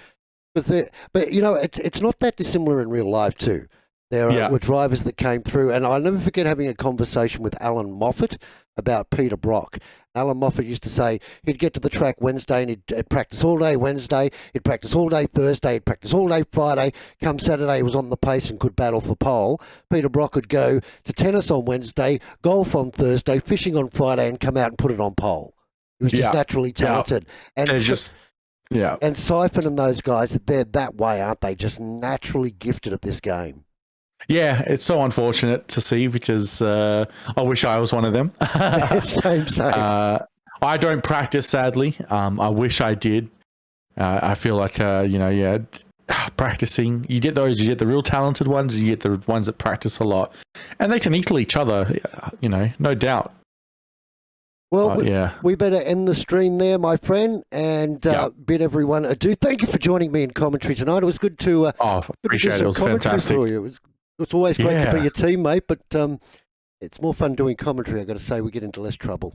A: But you know, it's not that dissimilar in real life too. There were drivers that came through, and I'll never forget having a conversation with Alan Moffat about Peter Brock. Alan Moffat used to say he'd get to the track Wednesday and he'd practice all day Wednesday, he'd practice all day Thursday, he'd practice all day Friday. Come Saturday, he was on the pace and could battle for pole. Peter Brock would go to tennis on Wednesday, golf on Thursday, fishing on Friday, and come out and put it on pole. He was just naturally talented. And and Siphon and those guys, they're that way, aren't they? Just naturally gifted at this game.
B: Yeah, it's so unfortunate to see, because I wish I was one of them.
A: Same.
B: I don't practice, sadly. I wish I did. I feel like, practicing, you get the real talented ones, you get the ones that practice a lot, and they can equal each other, no doubt.
A: Well, we better end the stream there, my friend, and bid everyone adieu. Thank you for joining me in commentary tonight. It was good to
B: appreciate it. It was fantastic.
A: It's always great to be your teammate, but it's more fun doing commentary. I got to say, we get into less trouble.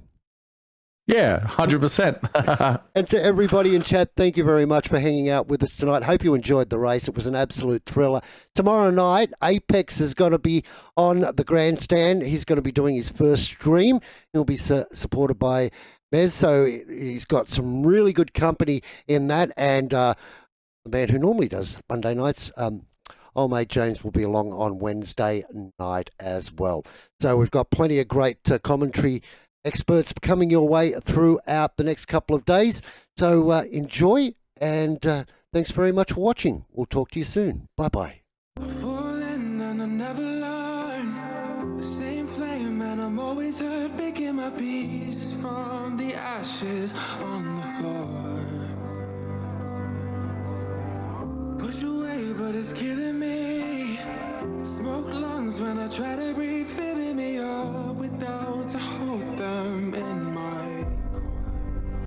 B: Yeah, 100%.
A: And to everybody in chat, thank you very much for hanging out with us tonight. Hope you enjoyed the race. It was an absolute thriller. Tomorrow night, Apex is going to be on the grandstand. He's going to be doing his first stream. He'll be supported by Mez, so he's got some really good company in that. And the man who normally does Monday nights, old mate James, will be along on Wednesday night as well. So we've got plenty of great commentary experts coming your way throughout the next couple of days. So enjoy, and thanks very much for watching. We'll talk to you soon. Bye-bye.
D: Falling and I never learn. The same flame and I'm always hurt, picking my pieces from the ashes on the floor. Push away, but it's killing me. Smoke lungs when I try to breathe, filling me up with doubts. I hold them in